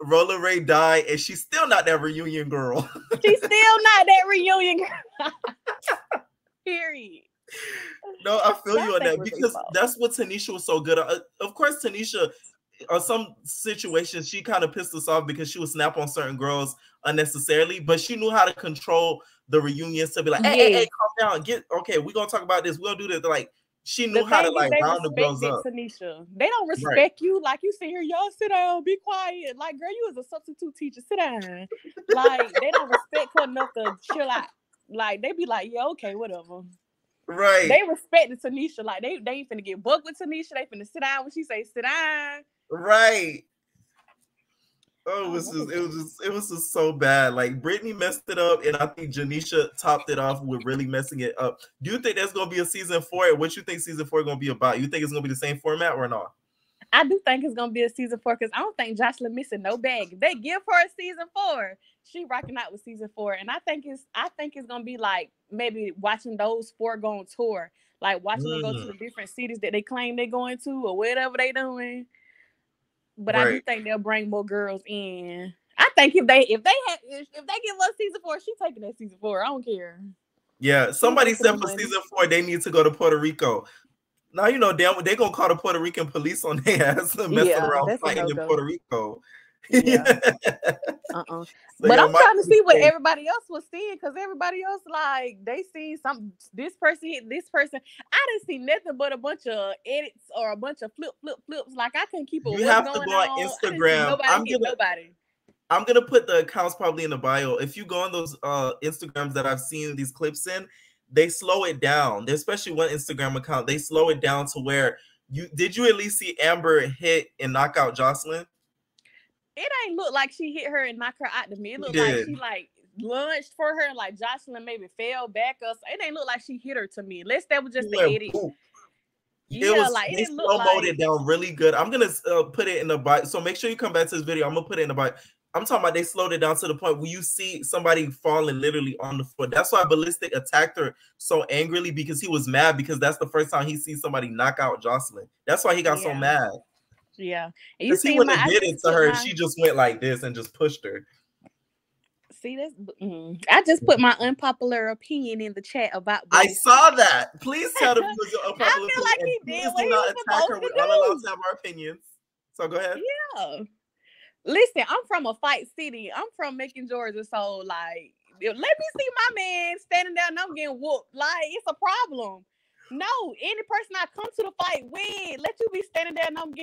A: Roller Ray died and she's still not that reunion girl.
F: She's still not that reunion girl. Period.
A: No, I feel you on that because that's what Tanisha was so good at. Of course, Tanisha, on some situations, she kind of pissed us off because she would snap on certain girls unnecessarily, but she knew how to control the reunions to be like, hey, calm down. We're going to talk about this. We'll do this. Like, she knew how to like round the girls up.
F: Tanisha. They don't respect you. Like, you sit here, y'all sit down, be quiet. Like, girl, you was a substitute teacher. Sit down. Like, they don't respect her enough to chill out. Like, they be like, yeah, okay, whatever.
A: Right.
F: They respected Tanisha. Like they ain't finna get bugged with Tanisha. They finna sit down when she say sit down.
A: Right. Oh, it was just so bad. Like Brittany messed it up, and I think Janisha topped it off with really messing it up. Do you think there's gonna be a season 4? What you think season 4 gonna be about? You think it's gonna be the same format or not?
F: I do think it's gonna be a season 4 because I don't think Joseline missing no bag. If they give her a season 4, she rocking out with season 4, and I think it's gonna be like maybe watching those 4 go on tour, like watching them go to the different cities that they claim they're going to or whatever they doing. But I do think they'll bring more girls in. I think if they give us season 4, she's taking that season 4. I don't care.
A: Yeah, somebody said for season 4 they need to go to Puerto Rico. Now you know damn they're gonna call the Puerto Rican police on their ass messing around fighting in Puerto Rico.
F: Yeah.
A: So
F: but I'm trying to see what everybody else was seeing because everybody else like they see this person hit this person. I didn't see nothing but a bunch of edits or a bunch of flips. Like I couldn't keep it.
A: You have to go on Instagram. I'm gonna put the accounts probably in the bio. If you go on those Instagrams that I've seen these clips in, they slow it down. There's especially one Instagram account. They slow it down to where did you at least see Amber hit and knock out Joseline?
F: It ain't look like she hit her and knocked her out to me. It looked like she like lunged for her and like Joseline maybe fell back or so. It ain't look like she hit her to me. Unless that was just the edit.
A: They slow-moed it down really good. I'm gonna put it in the bio. So make sure you come back to this video. I'm gonna put it in the bio. I'm talking about they slowed it down to the point where you see somebody falling literally on the floor. That's why Ballistic attacked her so angrily because he was mad because that's the first time he sees somebody knock out Joseline. That's why he got so mad.
F: Yeah.
A: Because he wouldn't have did it to her. She just went like this and just pushed her.
F: See this? I just put my unpopular opinion in the chat about this.
A: I saw that. Please tell them your unpopular
F: opinion. I feel like he did. Please do not attack her. We're all allowed to have our opinions. So go ahead. Yeah. Listen, I'm from a fight city. I'm from Macon, Georgia. So like, let me see my man standing there and I'm getting whooped. Like, it's a problem. No, any person I come to the fight with, let you be standing there and I'm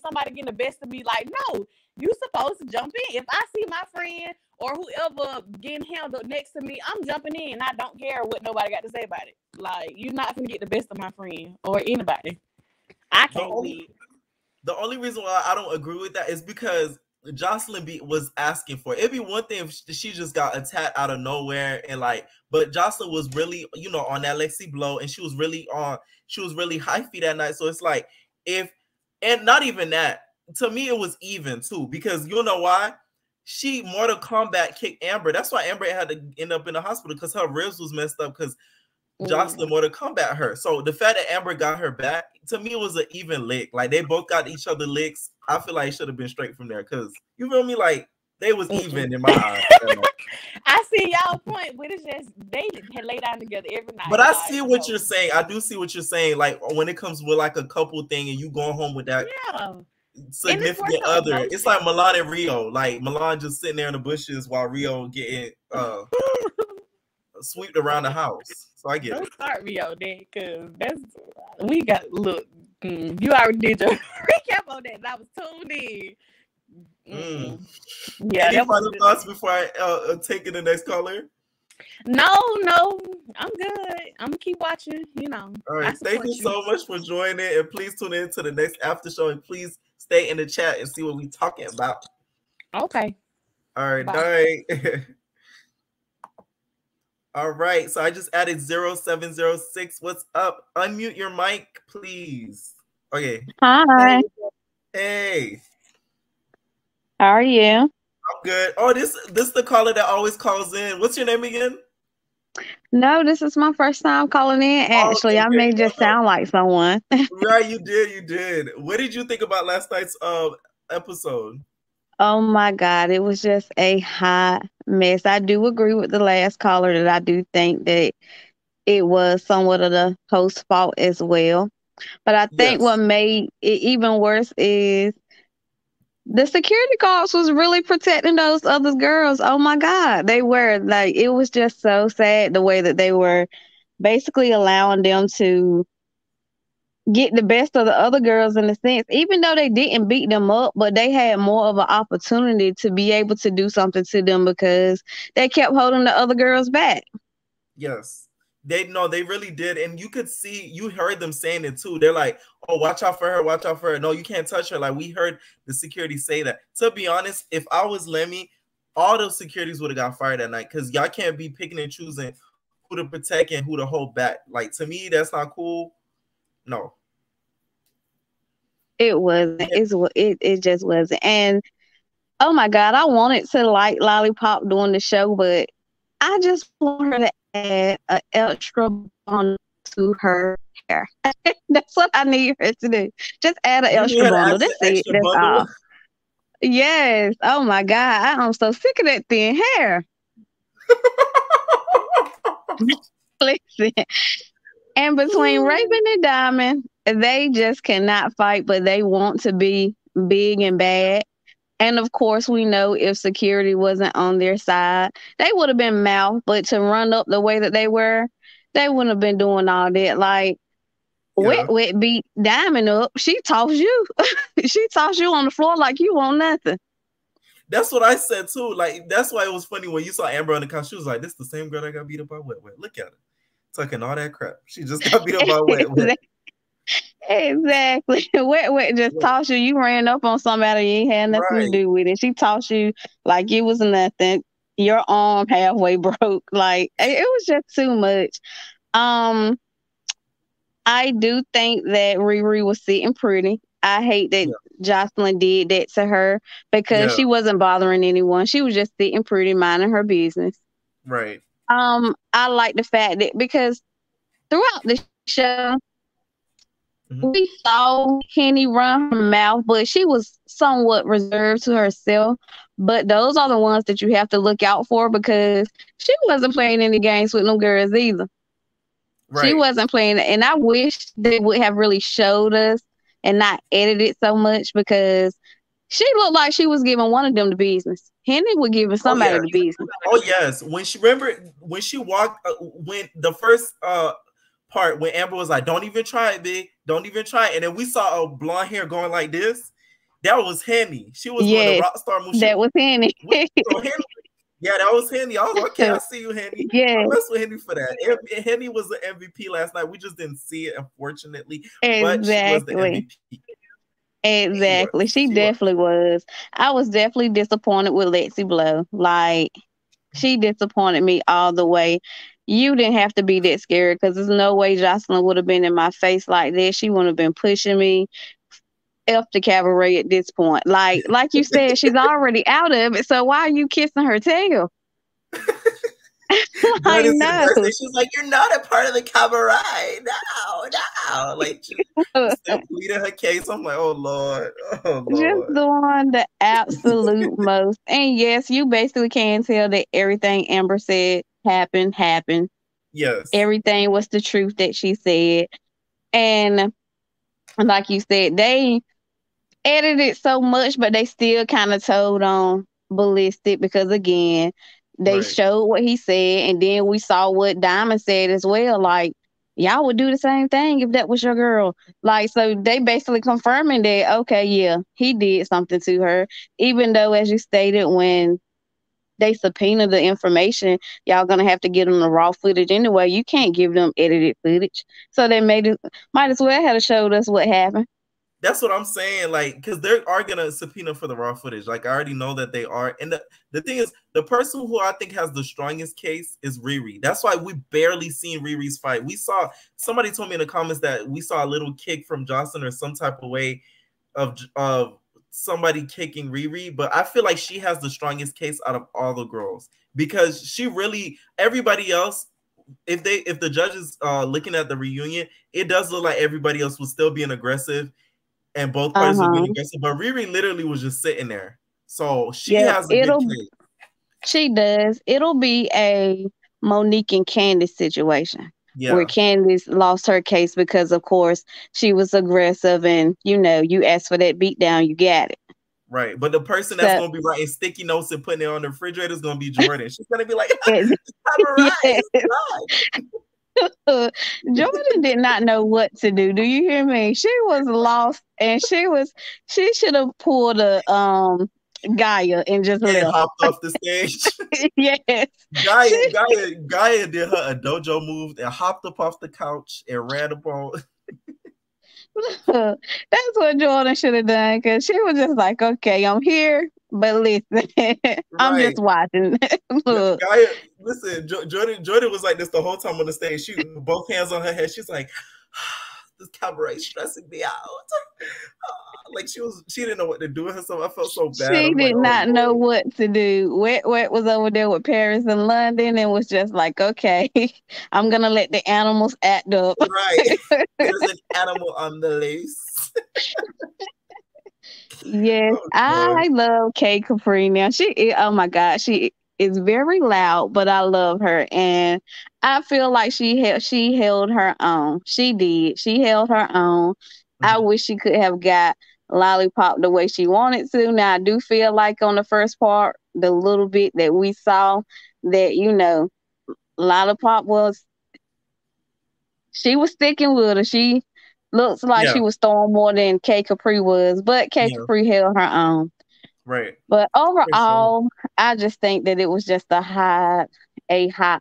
F: somebody getting the best of me. Like, no, you supposed to jump in. If I see my friend or whoever getting handled next to me, I'm jumping in. I don't care what nobody got to say about it. Like, you're not gonna get the best of my friend or anybody. I can't leave.
A: the only reason why I don't agree with that is because Joseline was asking for it. It'd be one thing if she just got attacked out of nowhere and like, but Joseline was really, you know, on that Lexi blow, and she was really hyphy that night. So it's like, and not even that, to me it was even too, because you know why? She Mortal Kombat kicked Amber. That's why Amber had to end up in the hospital, because her ribs was messed up because Joseline Mortal Kombat her. So the fact that Amber got her back, to me, it was an even lick. Like they both got each other licks. I feel like it should have been straight from there, because you feel me? Like they was even in my eyes.
F: I see y'all point, but it's just they had laid down together every night.
A: But I see what you're saying. I do see what you're saying. Like when it comes with like a couple thing and you going home with that significant other, it's like Milan and Rio. Like Milan just sitting there in the bushes while Rio getting swept around the house. So I get
F: Don't start me on that, because we got look. You already did your recap on that, and I was tuned in.
A: Yeah. Any final thoughts before I take in the next caller?
F: No, I'm good. I'm gonna keep watching. You know.
A: All right. Thank you so much for joining, and please tune in to the next after show, and please stay in the chat and see what we're talking about.
F: Okay.
A: All right. Bye. All right. So I just added 0706. What's up? Unmute your mic, please. Okay.
G: Hi.
A: Hey.
G: How are you?
A: I'm good. Oh, this is the caller that always calls in. What's your name again?
G: No, this is my first time calling in. Actually, I may just sound like someone.
A: Right, you did. What did you think about last night's episode?
G: Oh my God, it was just a hot mess. I do agree with the last caller that I do think that it was somewhat of the host's fault as well. But I think what made it even worse is the security guards was really protecting those other girls. Oh my God. They were like, it was just so sad the way that they were basically allowing them to get the best of the other girls in a sense, even though they didn't beat them up, but they had more of an opportunity to be able to do something to them because they kept holding the other girls back.
A: Yes. They really did. And you could see, you heard them saying it too. They're like, oh, watch out for her. No, you can't touch her. Like we heard the security say that. To be honest, if I was Lemmy, all those securities would have got fired that night, because y'all can't be picking and choosing who to protect and who to hold back. Like to me, that's not cool. No.
G: It wasn't. It just wasn't. And oh my God, I wanted to like Lollipop during the show, but I just want her to add an extra bundle to her hair. That's what I need her to do. Just add an extra bundle. That's it. That's all. Yes. Oh my God. I'm so sick of that thin hair. Listen. And between Raven and Diamond, they just cannot fight, but they want to be big and bad. And of course, we know if security wasn't on their side, they would have been mouth. But to run up the way that they were, they wouldn't have been doing all that. Like Wet beat Diamond up. She tossed you. She tossed you on the floor like you want nothing.
A: That's what I said too. Like that's why it was funny when you saw Amber on the couch. She was like, "This is the same girl that got beat up by Wet. Look at her, talking all that crap. She just got beat up by Wet."
G: Exactly. Wet just tossed you. You ran up on somebody. You ain't had nothing to do with it. She tossed you like it was nothing. Your arm halfway broke. Like it was just too much. I do think that Riri was sitting pretty. I hate that Joseline did that to her because she wasn't bothering anyone. She was just sitting pretty, minding her business.
A: Right.
G: I like the fact that because throughout the show, we saw Henny run her mouth, but she was somewhat reserved to herself. But those are the ones that you have to look out for because she wasn't playing any games with them girls either. Right. She wasn't playing, and I wish they would have really showed us and not edited so much because she looked like she was giving one of them the business. Henny was giving somebody the business.
A: Oh yes, when she walked, when the first part when Amber was like, "Don't even try it, big. Don't even try it," and then we saw a blonde hair going like this. That was Henny. She was doing the rock star move.
G: That was Henny.
A: Yeah, that was Henny. I was like, okay, I see you, Henny.
G: Yeah.
A: I mess with Henny for that. Henny was the MVP last night. We just didn't see it, unfortunately.
G: Exactly.
A: But she was the MVP.
G: Exactly. She definitely was. I was definitely disappointed with Lexi Blow. Like, she disappointed me all the way. You didn't have to be that scared because there's no way Joseline would have been in my face like this. She wouldn't have been pushing me. F the Cabaret at this point. Like you said, she's already out of it. So why are you kissing her tail?
A: Like, no. She's like, you're not a part of the Cabaret. No. Like, she still pleading her case. I'm like, oh Lord.
G: Just doing the absolute most. And yes, you basically can tell that everything Amber said happened.
A: Yes.
G: Everything was the truth that she said. And like you said, they edited so much, but they still kind of told on Ballistic because, again, they showed what he said, and then we saw what Diamond said as well. Like, y'all would do the same thing if that was your girl. Like, so they basically confirming that, okay, yeah, he did something to her, even though, as you stated, when they subpoena the information, y'all gonna have to get them the raw footage anyway. You can't give them edited footage. So they might as well have showed us what happened.
A: That's what I'm saying, like, because they are gonna subpoena for the raw footage. Like, I already know that they are. And the thing is, the person who I think has the strongest case is Riri. That's why we barely seen Riri's fight. We saw, somebody told me in the comments that we saw a little kick from Joseline or some type of way of somebody kicking Riri, but I feel like she has the strongest case out of all the girls because she really, everybody else, if the judges looking at the reunion, it does look like everybody else was still being aggressive. And both parties were being aggressive, but Riri literally was just sitting there. So she has a good case.
G: She does. It'll be a Monique and Candace situation where Candace lost her case because, of course, she was aggressive and, you asked for that beat down, you got it.
A: Right. But the person that's going to be writing sticky notes and putting it on the refrigerator is going to be Jordan. She's going to be like,
G: Jordan did not know what to do. Do you hear me? She was lost, and she should have pulled a Gaia and just left.
A: Hopped off the stage.
G: Yes.
A: Gaia did her a dojo move and hopped up off the couch and ran up on.
G: That's what Jordan should have done, because she was just like, okay, I'm here, but listen, I'm just watching. Look.
A: Gaia, listen, Jordan was like this the whole time on the stage. She both hands on her head. She's like, this Cabaret stressing me out. Like she didn't know what to do with herself. I felt so bad.
G: She did not know what to do. Wet was over there with Paris and London and was just like, okay, I'm gonna let the animals act up.
A: Right. There's an animal on the loose.
G: Yes, I love Kay Capri now. Oh my God, she is very loud, but I love her, and I feel like she held her own. She did. She held her own. I wish she could have got Lollipop the way she wanted to. Now I do feel like on the first part, the little bit that we saw, that Lollipop she was sticking with her. She looks like she was throwing more than Kay Capri was, but Kay Capri held her own.
A: Right.
G: But overall, I just think that it was just a hot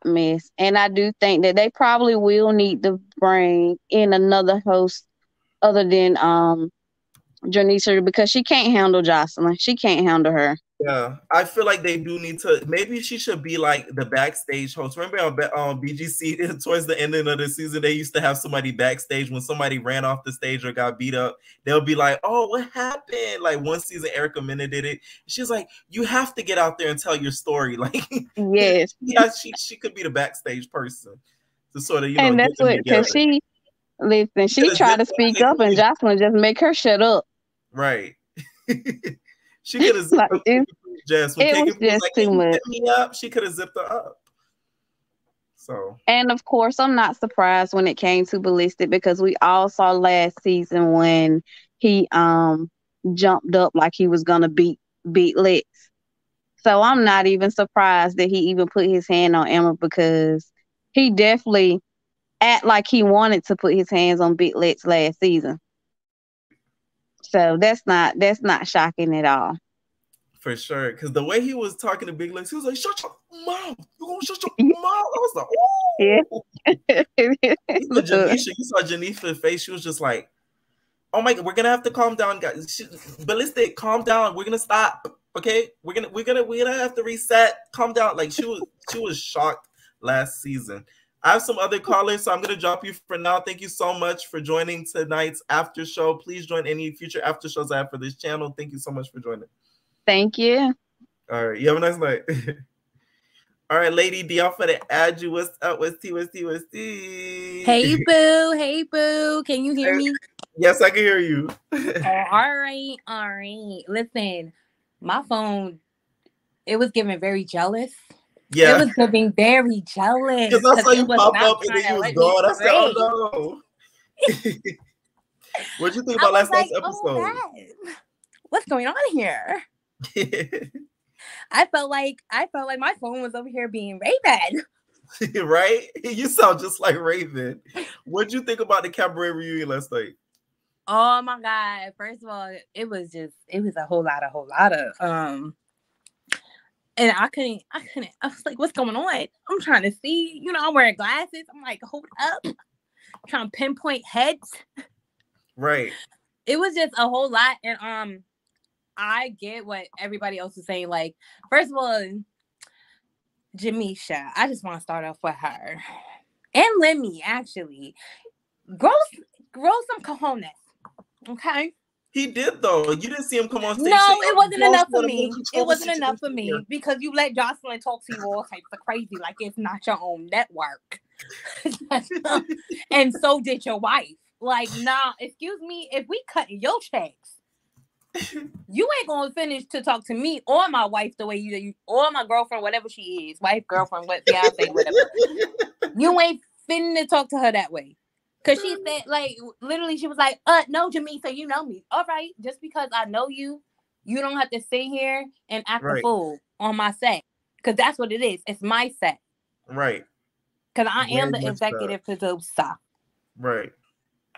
G: mess. And I do think that they probably will need to bring in another host other than Janisha, because she can't handle Joseline. She can't handle her.
A: Yeah, I feel like they do need to. Maybe she should be like the backstage host. Remember on BGC towards the ending of the season, they used to have somebody backstage when somebody ran off the stage or got beat up. They'll be like, "Oh, what happened?" Like one season, Erica Mena did it. She's like, "You have to get out there and tell your story." Like,
G: yes,
A: she could be the backstage person to sort of
G: and that's what, because she tried to speak up and Joseline just make her shut up.
A: Right. She could have zipped up.
G: It was just too much.
A: Me up. She could have zipped her up. So,
G: and of course, I'm not surprised when it came to Ballistic, because we all saw last season when he jumped up like he was gonna beat Lex. So I'm not even surprised that he even put his hand on Amber, because he definitely act like he wanted to put his hands on Big Lex last season. So that's not shocking at all.
A: For sure, because the way he was talking to Big Lex, he was like, "Shut your mouth! You gonna shut your mouth?" I was like, "Oh." Yeah. You saw Janisha's face. She was just like, Oh my God, we're gonna have to calm down, guys. Ballistic, calm down. We're gonna stop. Okay, we're gonna have to reset. Calm down. Like she was shocked last season. I have some other callers, so I'm gonna drop you for now. Thank you so much for joining tonight's after show. Please join any future after shows I have for this channel. Thank you so much for joining.
G: Thank you.
A: All right, you have a nice night. All right, Lady D, I'm finna add you. What's up? What's T? What's T? What's T?
F: Hey boo, hey boo. Can you hear me?
A: Yes, I can hear you.
F: All right. Listen, my phone, it was giving very jealous.
A: Yeah.
F: It was giving very jealous.
A: Because I saw you pop up and then you was gone. I said, oh no. What'd you think about last night's episode?
F: Oh, what's going on here? I felt like my phone was over here being Raven.
A: Right? You sound just like Raven. What'd you think about the Cabaret reunion last night?
F: Oh my God. First of all, it was a whole lot of and I couldn't. I was like, what's going on? I'm trying to see. I'm wearing glasses. I'm like, hold up. I'm trying to pinpoint heads.
A: Right.
F: It was just a whole lot. And I get what everybody else is saying. Like, first of all, Jamisha, I just want to start off with her. And Lemmy, actually. Grow some cojones. Okay?
A: He did, though. You didn't see him come on stage.
F: No, it wasn't enough for me. It wasn't enough for me because you let Joseline talk to you all types of crazy like it's not your own network. And so did your wife. Like, nah, excuse me, if we cut your checks, you ain't gonna finish to talk to me or my wife the way you or my girlfriend, whatever she is, wife, girlfriend, what fiance, whatever. You ain't finna talk to her that way. Cause she said, like, literally, she was like, no, Jamisa, you know me. All right, just because I know you, you don't have to sit here and act a fool on my set. Cause that's what it is. It's my set.
A: Right.
F: Cause I am the executive producer.
A: Right.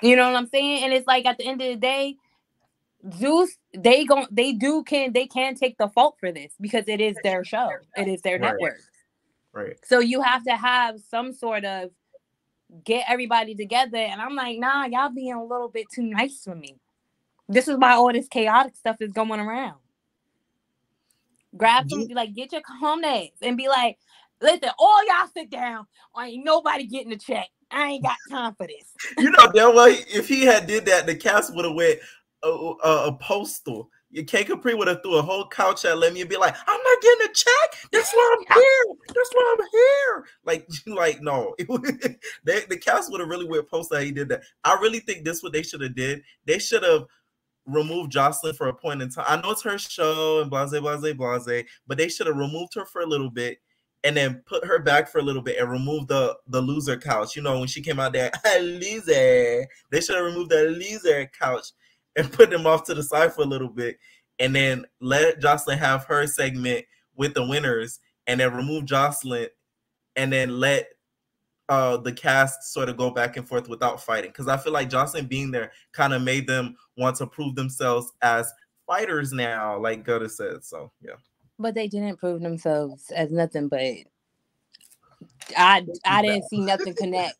F: You know what I'm saying? And it's like at the end of the day, Zeus, they can take the fault for this because it is their show. It is their network.
A: Right.
F: So you have to have some sort of get everybody together. And I'm like, nah, y'all being a little bit too nice for me. This is why all this chaotic stuff is going around. Grab some, like, get your cojones and be like, listen, all y'all sit down or ain't nobody getting a check. I ain't got time for this.
A: You know, damn well, if he had did that, the cast would have went a postal. K Capri would have threw a whole couch at Lemmy and be like, I'm not getting a check. That's why I'm here. That's why I'm here. Like no. The cast would have really went postal how he did that. I really think this is what they should have did. They should have removed Joseline for a point in time. I know it's her show and blase, but they should have removed her for a little bit and then put her back for a little bit and remove the loser couch. You know, when she came out there, loser. They should have removed the loser couch and put them off to the side for a little bit, and then let Joseline have her segment with the winners, and then remove Joseline, and then let the cast sort of go back and forth without fighting. Because I feel like Joseline being there kind of made them want to prove themselves as fighters now, like Gutta said. So yeah.
F: But they didn't prove themselves as nothing but I didn't see nothing connect.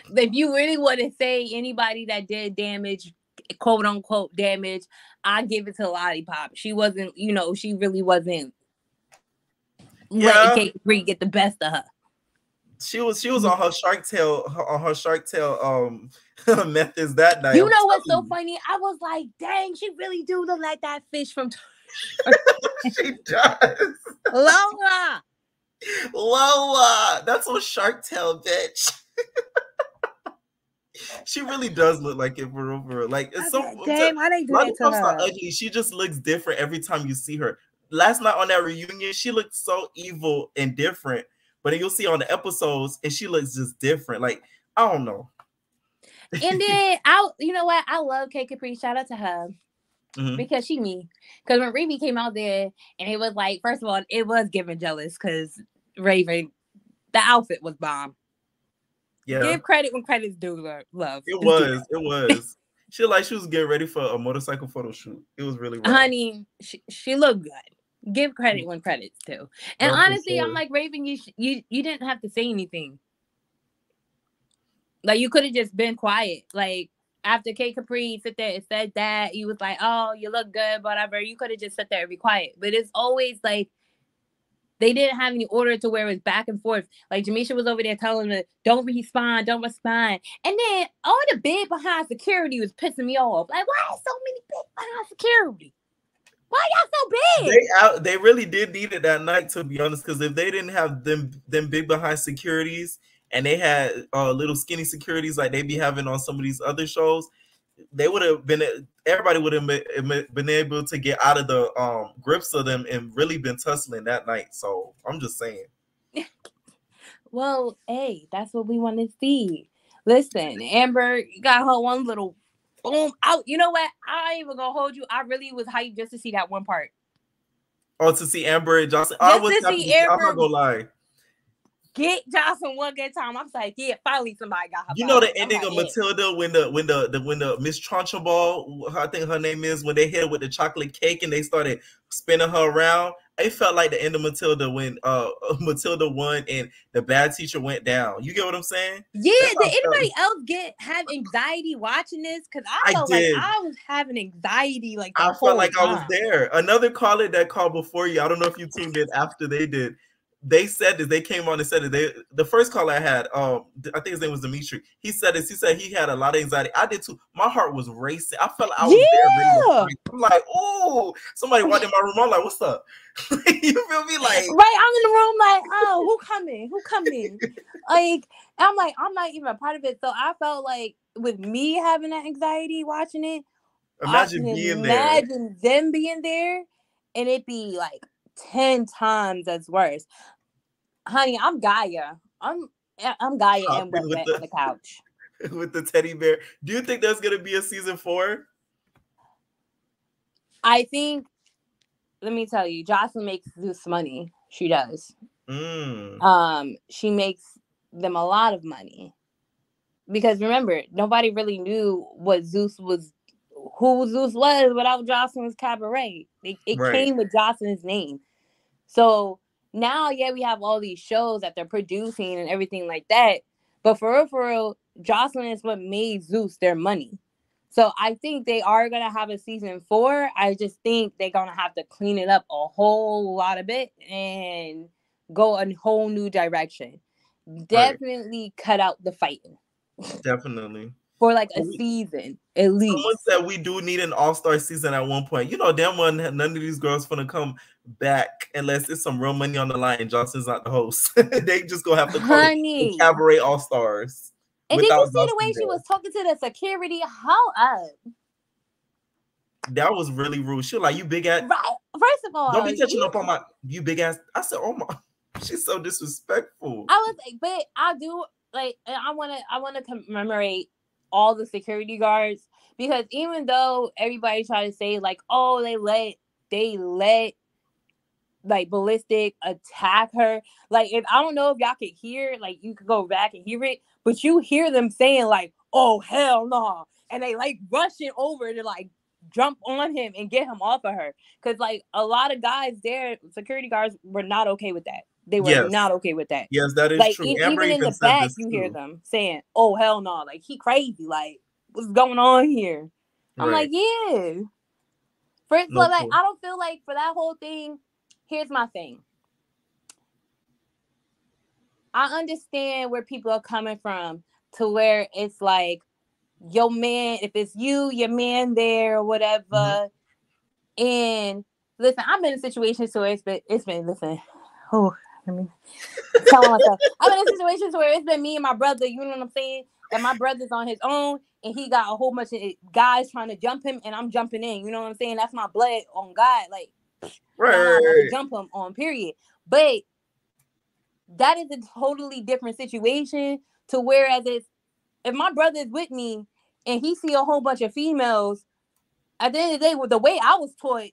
F: If you really want to say anybody that did damage, quote unquote damage, I give it to Lollipop. She wasn't, she really wasn't letting K3 get the best of her.
A: She was on her Shark Tale methods that night.
F: You know what's so funny? I was like, dang, she really do look like that fish from
A: She does. Lola. That's on Shark Tale, bitch. She really does look like it for real. Like it's so
F: damn, why they do that to her?
A: Ugly. She just looks different every time you see her. Last night on that reunion, she looked so evil and different. But then you'll see on the episodes, and she looks just different. Like, I don't know.
F: And then you know what? I love K Capri. Shout out to her. Because she me. Because when Raven came out there, and it was like, first of all, it was giving jealous because Raven, the outfit was bomb.
A: Yeah.
F: Give credit when credit's due, love.
A: It was. She was getting ready for a motorcycle photo shoot. It was really rough.
F: Honey, she looked good. Give credit when credit's due. And honestly, I'm like, Raven, you didn't have to say anything. Like, you could have just been quiet. Like, after K Capri sit there and said that, you was like, oh, you look good, whatever. You could have just sit there and be quiet. But it's always like, they didn't have any order to where it was back and forth. Like, Jamisha was over there telling her, don't respond. And then all the bid behind security was pissing me off. Like, why are so many bids behind security? Why y'all so big?
A: They really did need it that night, to be honest, because if they didn't have them big behind securities and they had little skinny securities like they be having on some of these other shows, they would have been, everybody would have been able to get out of the grips of them and really been tussling that night. So I'm just saying.
F: Well, hey, that's what we want to see. Listen, Amber got her one little boom out. You know what? I ain't even gonna hold you. I really was hyped just to see that one part.
A: Oh, to see Amber and Joseline.
F: I was happy. I'm
A: not gonna lie.
F: Get Joseline one good time. I was like, yeah, finally somebody got her.
A: You know the ending of Matilda when the Miss Trunchbull, I think her name is, when they hit her with the chocolate cake and they started spinning her around. It felt like the end of Matilda when Matilda won and the bad teacher went down. You get what I'm saying?
F: Yeah. Did anybody else have anxiety watching this? Because I felt like I was having anxiety. Like, I felt like
A: I was there. Another caller that called before you, I don't know if you tuned in after they did. They said this. They came on and said it. The first call I had, I think his name was Dimitri. He said this. He said he had a lot of anxiety. I did too. My heart was racing. I felt like I was there. Ready to I'm like, oh, somebody walked in my room. I'm like, what's up? You feel me? Like,
F: right? I'm in the room like, oh, who coming? Like, I'm like, I'm not even a part of it. So I felt like with me having that anxiety watching it,
A: imagine
F: them being there, and it be like 10 times as worse. Honey, I'm Gaia. I'm Gaia and wet on the couch
A: with the teddy bear. Do you think there's gonna be a season 4?
F: I think. Let me tell you, Joseline makes Zeus money. She does. She makes them a lot of money because remember, nobody really knew what Zeus was, who Zeus was without Joseline's Cabaret. It came with Joseline's name. So now, yeah, we have all these shows that they're producing and everything like that. But for real, Joseline is what made Zeus their money. So I think they are going to have a season 4. I just think they're going to have to clean it up a whole lot of it and go a whole new direction. Definitely cut out the fighting.
A: Definitely.
F: For like a season, at least.
A: Someone said we do need an all-star season at one point. You know, damn one, none of these girls gonna come back unless it's some real money on the line and Johnson's not the host. They just gonna have to call it Cabaret All-Stars.
F: And did you see the way she was talking to the security? Hold up.
A: That was really rude. She was like, you big ass.
F: Right. First of all,
A: don't be touching up on my, you big ass. I said, oh my, she's so disrespectful.
F: I was like, but I do like, I want to commemorate all the security guards, because even though everybody try to say like, oh, they let like Ballistic attack her, like, if I don't know if y'all could hear, like, you could go back and hear it, but you hear them saying like, oh hell no, and they like rushing over to like jump on him and get him off of her, because like a lot of guys there, security guards, were not okay with that. They were not okay with that.
A: Yes, that is
F: like,
A: true.
F: Even in the back, you hear them saying, "Oh hell no!" Like, he crazy. Like, what's going on here? I'm like, yeah. First of all, like, I don't feel like for that whole thing. Here's my thing. I understand where people are coming from, to where it's like, your man, if it's you, your man there or whatever. And listen, I've been in situations where it's been listen. Oh. I mean, telling myself, I've been in situations where it's been me and my brother, you know what I'm saying? And my brother's on his own and he got a whole bunch of guys trying to jump him and I'm jumping in, you know what I'm saying? That's my blood on God. Like, I'm not about to jump him on, period. But that is a totally different situation, to whereas if my brother is with me and he see a whole bunch of females, at the end of the day, with the way I was taught,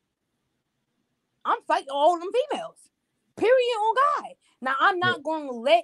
F: I'm fighting all them females. Period on God. Now, I'm not going to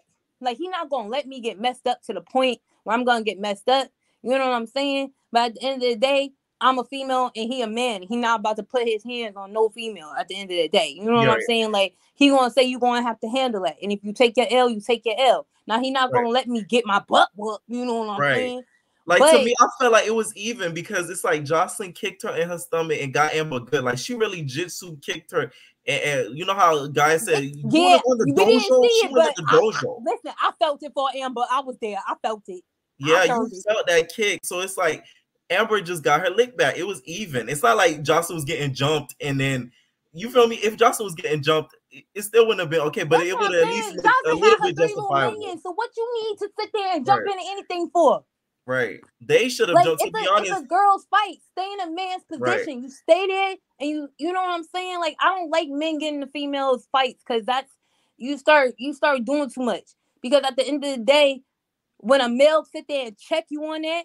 F: he's not going to let me get messed up to the point where I'm going to get messed up. You know what I'm saying? But at the end of the day, I'm a female and he a man. He not about to put his hands on no female at the end of the day. You know what I'm saying? Like, he gonna say you gonna have to handle it. And if you take your L, you take your L. Now he not gonna let me get my butt whooped. You know what I'm saying?
A: Like, to me, I felt like it was even because it's like Joseline kicked her in her stomach and got Amber good. Like, she really jitsu kicked her. And you know how guys said,
F: yeah,
A: on the
F: we
A: dojo?
F: didn't see
A: she
F: it,
A: went
F: but
A: at the dojo.
F: Listen, I felt it for Amber. I was there. I felt it.
A: Yeah, you felt that kick. So it's like Amber just got her lick back. It was even. It's not like Joseline was getting jumped and then, you feel me? If Joseline was getting jumped, it still wouldn't have been okay, but it would have at least looked a little bit justifiable.
F: So what you need to sit there and jump into anything for?
A: Right. They should have jumped, to be honest.
F: It's a girl's fight. Stay in a man's position. You stay there and you know what I'm saying? Like, I don't like men getting the females fights because that's you start doing too much. Because at the end of the day, when a male sit there and check you on that,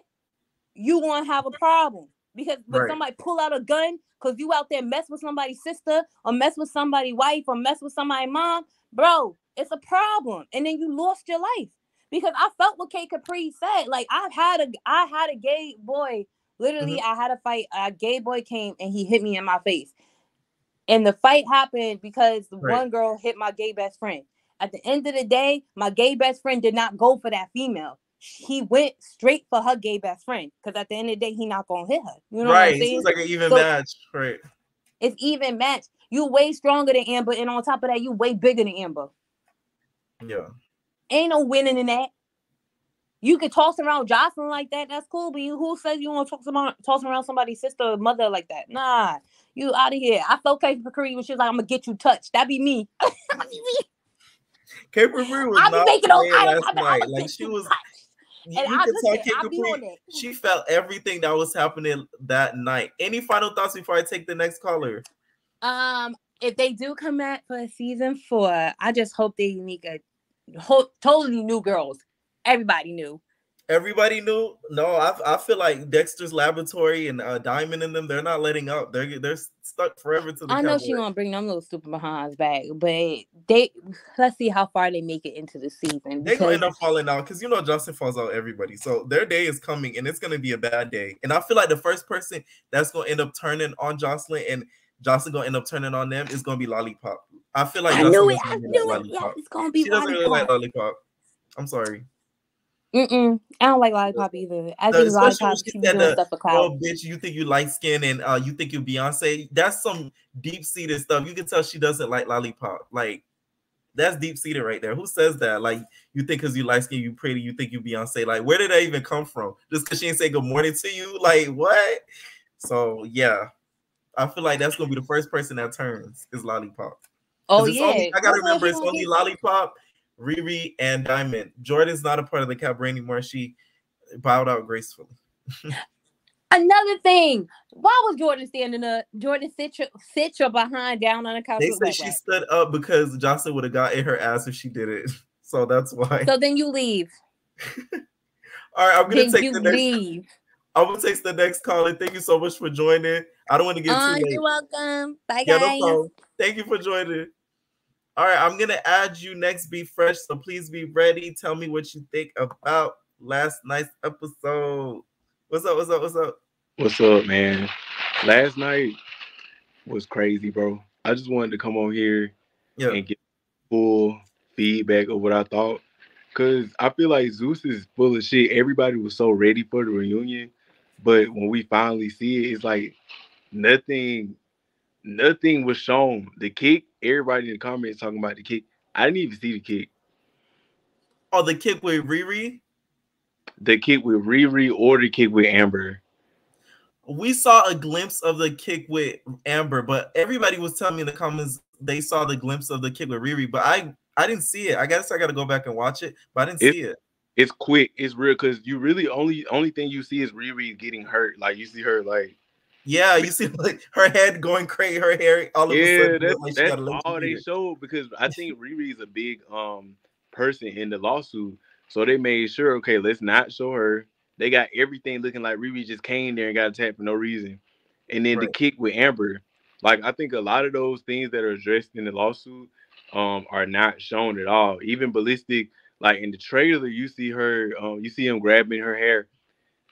F: you gonna have a problem. Because when somebody pull out a gun because you out there mess with somebody's sister or mess with somebody's wife or mess with somebody's mom, bro, it's a problem. And then you lost your life. Because I felt what K Capri said. Like, I had a gay boy. Literally, I had a fight. A gay boy came and he hit me in my face. And the fight happened because one girl hit my gay best friend. At the end of the day, my gay best friend did not go for that female. He went straight for her gay best friend. Because at the end of the day, he not going to hit her. You know what I'm saying?
A: It's like an even match. Right.
F: It's even match. You way stronger than Amber. And on top of that, you way bigger than Amber.
A: Yeah.
F: Ain't no winning in that. You can toss around Joseline like that. That's cool. But who says you want to toss around somebody's sister or mother like that? Nah. You out of here. I felt K Capri when she was like, I'm going to get you touched. That be me.
A: K Capri was not playing last night. Like, she was... You can tell K Capri, she felt everything that was happening that night. Any final thoughts before I take the next caller?
F: If they do come back for season 4, I just hope they make a totally new girls. Everybody knew.
A: Everybody knew. No, I feel like Dexter's Laboratory and Diamond in them, they're not letting up. They're stuck forever to the
F: I know
A: Cabaret.
F: she gonna bring them little stupid behinds back, but let's see how far they make it into the season.
A: They're gonna end up falling out because Justin falls out everybody. So their day is coming and it's gonna be a bad day. And I feel like the first person that's gonna end up turning on Joseline and Joseline gonna end up turning on them is gonna be Lollipop. I feel like
F: I knew it. Yeah, it's gonna be.
A: She doesn't really like Lollipop. I'm sorry.
F: I don't like Lollipop either. I think Lollipop should be doing stuff for clout.
A: Oh, bitch, you think you light skin and you think you're Beyonce? That's some deep seated stuff. You can tell she doesn't like Lollipop. Like, that's deep seated right there. Who says that? Like, you think because you light skin, you pretty, you think you Beyonce? Like, where did that even come from? Just because she didn't say good morning to you? Like, what? So yeah, I feel like that's gonna be the first person that turns is Lollipop.
F: Oh yeah,
A: I gotta remember it's only Lollipop, Riri, and Diamond. Jordan's not a part of the Cabaret anymore. She bowed out gracefully.
F: Another thing, why was Jordan standing up? Jordan, sit your behind down on the couch.
A: They say she stood up because Joseline would have got in her ass if she did it. So that's why.
F: So then you leave.
A: All right, I'm gonna take the next. I'm gonna take the next call. And thank you so much for joining. I don't want to get too late.
F: You're welcome. Bye, guys.
A: No problem. Thank you for joining. All right, I'm gonna add you next. Be fresh, so please be ready. Tell me what you think about last night's episode. What's up? What's up? What's up?
H: What's up, man? Last night was crazy, bro. I just wanted to come on here and get full feedback of what I thought, because I feel like Zeus is full of shit. Everybody was so ready for the reunion, but when we finally see it, it's like nothing was shown. The kick, everybody in the comments talking about the kick. I didn't even see the kick.
A: Oh, the kick with Riri?
H: The kick with Riri or the kick with Amber?
A: We saw a glimpse of the kick with Amber, but everybody was telling me in the comments they saw the glimpse of the kick with Riri, but I didn't see it. I guess I got to go back and watch it, but I didn't see it.
H: It's quick. It's real, because you really only thing you see is Riri getting hurt. Like, you see her like...
A: Yeah, you see like her head going crazy, her hair all of a sudden.
H: That's all they showed, because I think Riri is a big person in the lawsuit. So they made sure, okay, let's not show her. They got everything looking like Riri just came there and got attacked for no reason. And then the kick with Amber, like, I think a lot of those things that are addressed in the lawsuit are not shown at all. Even Ballistic, like in the trailer, you see her, you see him grabbing her hair.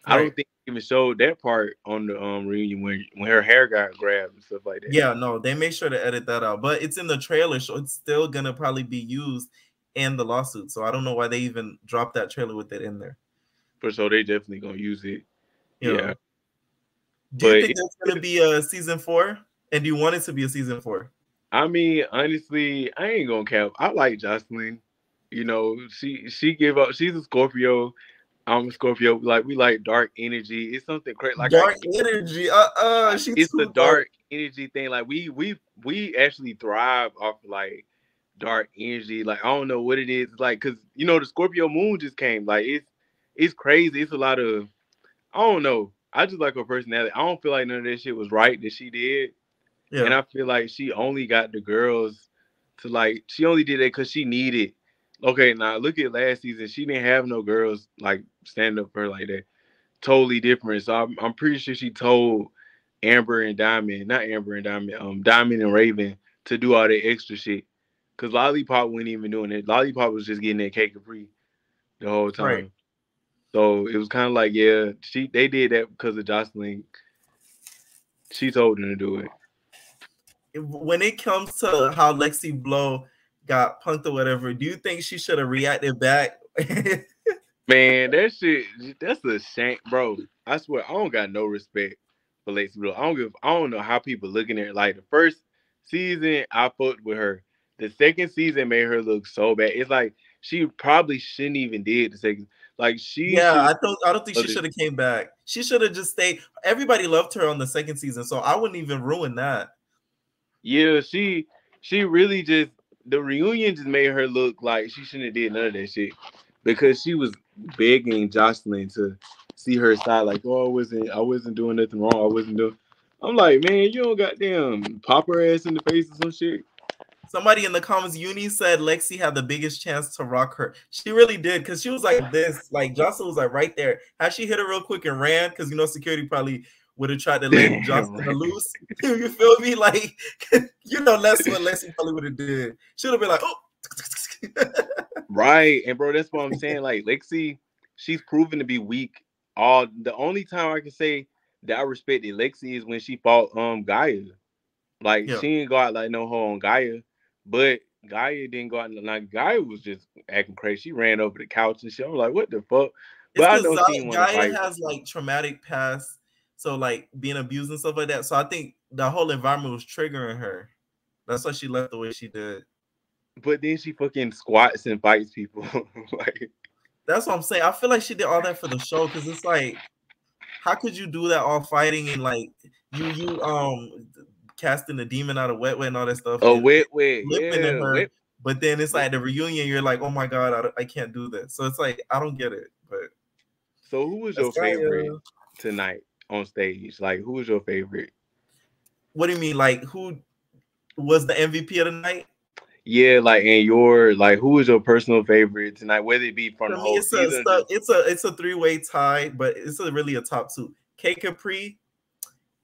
H: I don't think even showed that part on the reunion when her hair got grabbed and stuff like that.
A: Yeah, no, they made sure to edit that out, but it's in the trailer, so it's still gonna probably be used in the lawsuit. So I don't know why they even dropped that trailer with it in there.
H: But so they definitely gonna use it. Yeah.
A: Do you think that's gonna be a season 4? And do you want it to be a season 4?
H: I mean, honestly, I ain't gonna cap. I like Joseline. You know, she give up. She's a Scorpio. I'm a Scorpio. Like we like dark energy. It's something crazy. Like
A: dark energy.
H: It's the dark energy thing. Like we actually thrive off of, like dark energy. Like I don't know what it is. Like because you know the Scorpio moon just came. Like it's crazy. It's a lot of I don't know. I just like her personality. I don't feel like none of that shit was right that she did. Yeah. And I feel like she only got the girls to like she only did that because she needed. Okay, now look at last season. She didn't have no girls like stand up for her like that. Totally different. So I'm pretty sure she told Amber and Diamond, not Amber and Diamond, Diamond and Raven to do all that extra shit. Cause Lollipop wasn't even doing it. Lollipop was just getting that cake free the whole time. Right. So it was kind of like, yeah, they did that because of Joseline. She told them to do it.
A: When it comes to how Lexi Blow got punked or whatever, do you think she should have reacted back?
H: Man, that shit, that's a shame, bro. I swear, I don't got no respect for Lexi Blow. I don't know how people looking at her. Like the first season, I fucked with her. The second season made her look so bad. It's like she probably shouldn't even did the second. Like
A: I don't think she should have came back. She should have just stayed. Everybody loved her on the second season, so I wouldn't even ruin that.
H: Yeah, she really just the reunion just made her look like she shouldn't have did none of that shit because she was begging Joseline to see her side. Like, oh, I wasn't doing nothing wrong. I'm like, man, you don't goddamn pop her ass in the face or some shit.
A: Somebody in the comments, Uni said Lexi had the biggest chance to rock her. She really did because she was like this. Like Joseline was like right there. Had she hit her real quick and ran, because you know security probably would have tried to let Joseline loose. You feel me? Like, you know, that's what Lexi probably would have did. She would have been like, oh.
H: Right. And bro, that's what I'm saying. Like Lexi, she's proven to be weak. The only time I can say that I respected Lexi is when she fought Gaia. Like she didn't go out like no hoe on Gaia, but Gaia didn't go out like Gaia was just acting crazy. She ran over the couch and shit. I'm like, what the fuck? But I know
A: Gaia has like traumatic past. So like being abused and stuff like that. So I think the whole environment was triggering her. That's why she left the way she did.
H: But then she fucking squats and fights people. Like
A: that's what I'm saying. I feel like she did all that for the show because it's like, how could you do that all fighting and like you casting the demon out of Wet and all that stuff?
H: Oh, Wet, yeah.
A: Wet. But then it's like the reunion. You're like, oh my god, I can't do this. So it's like I don't get it. But
H: so who was your favorite tonight on stage? Like, who was your favorite?
A: What do you mean? Like, who was the MVP of the night?
H: Yeah, like, and your like, who was your personal favorite tonight? Whether it be from the whole season,
A: it's a 3-way tie, but it's really a top 2. K Capri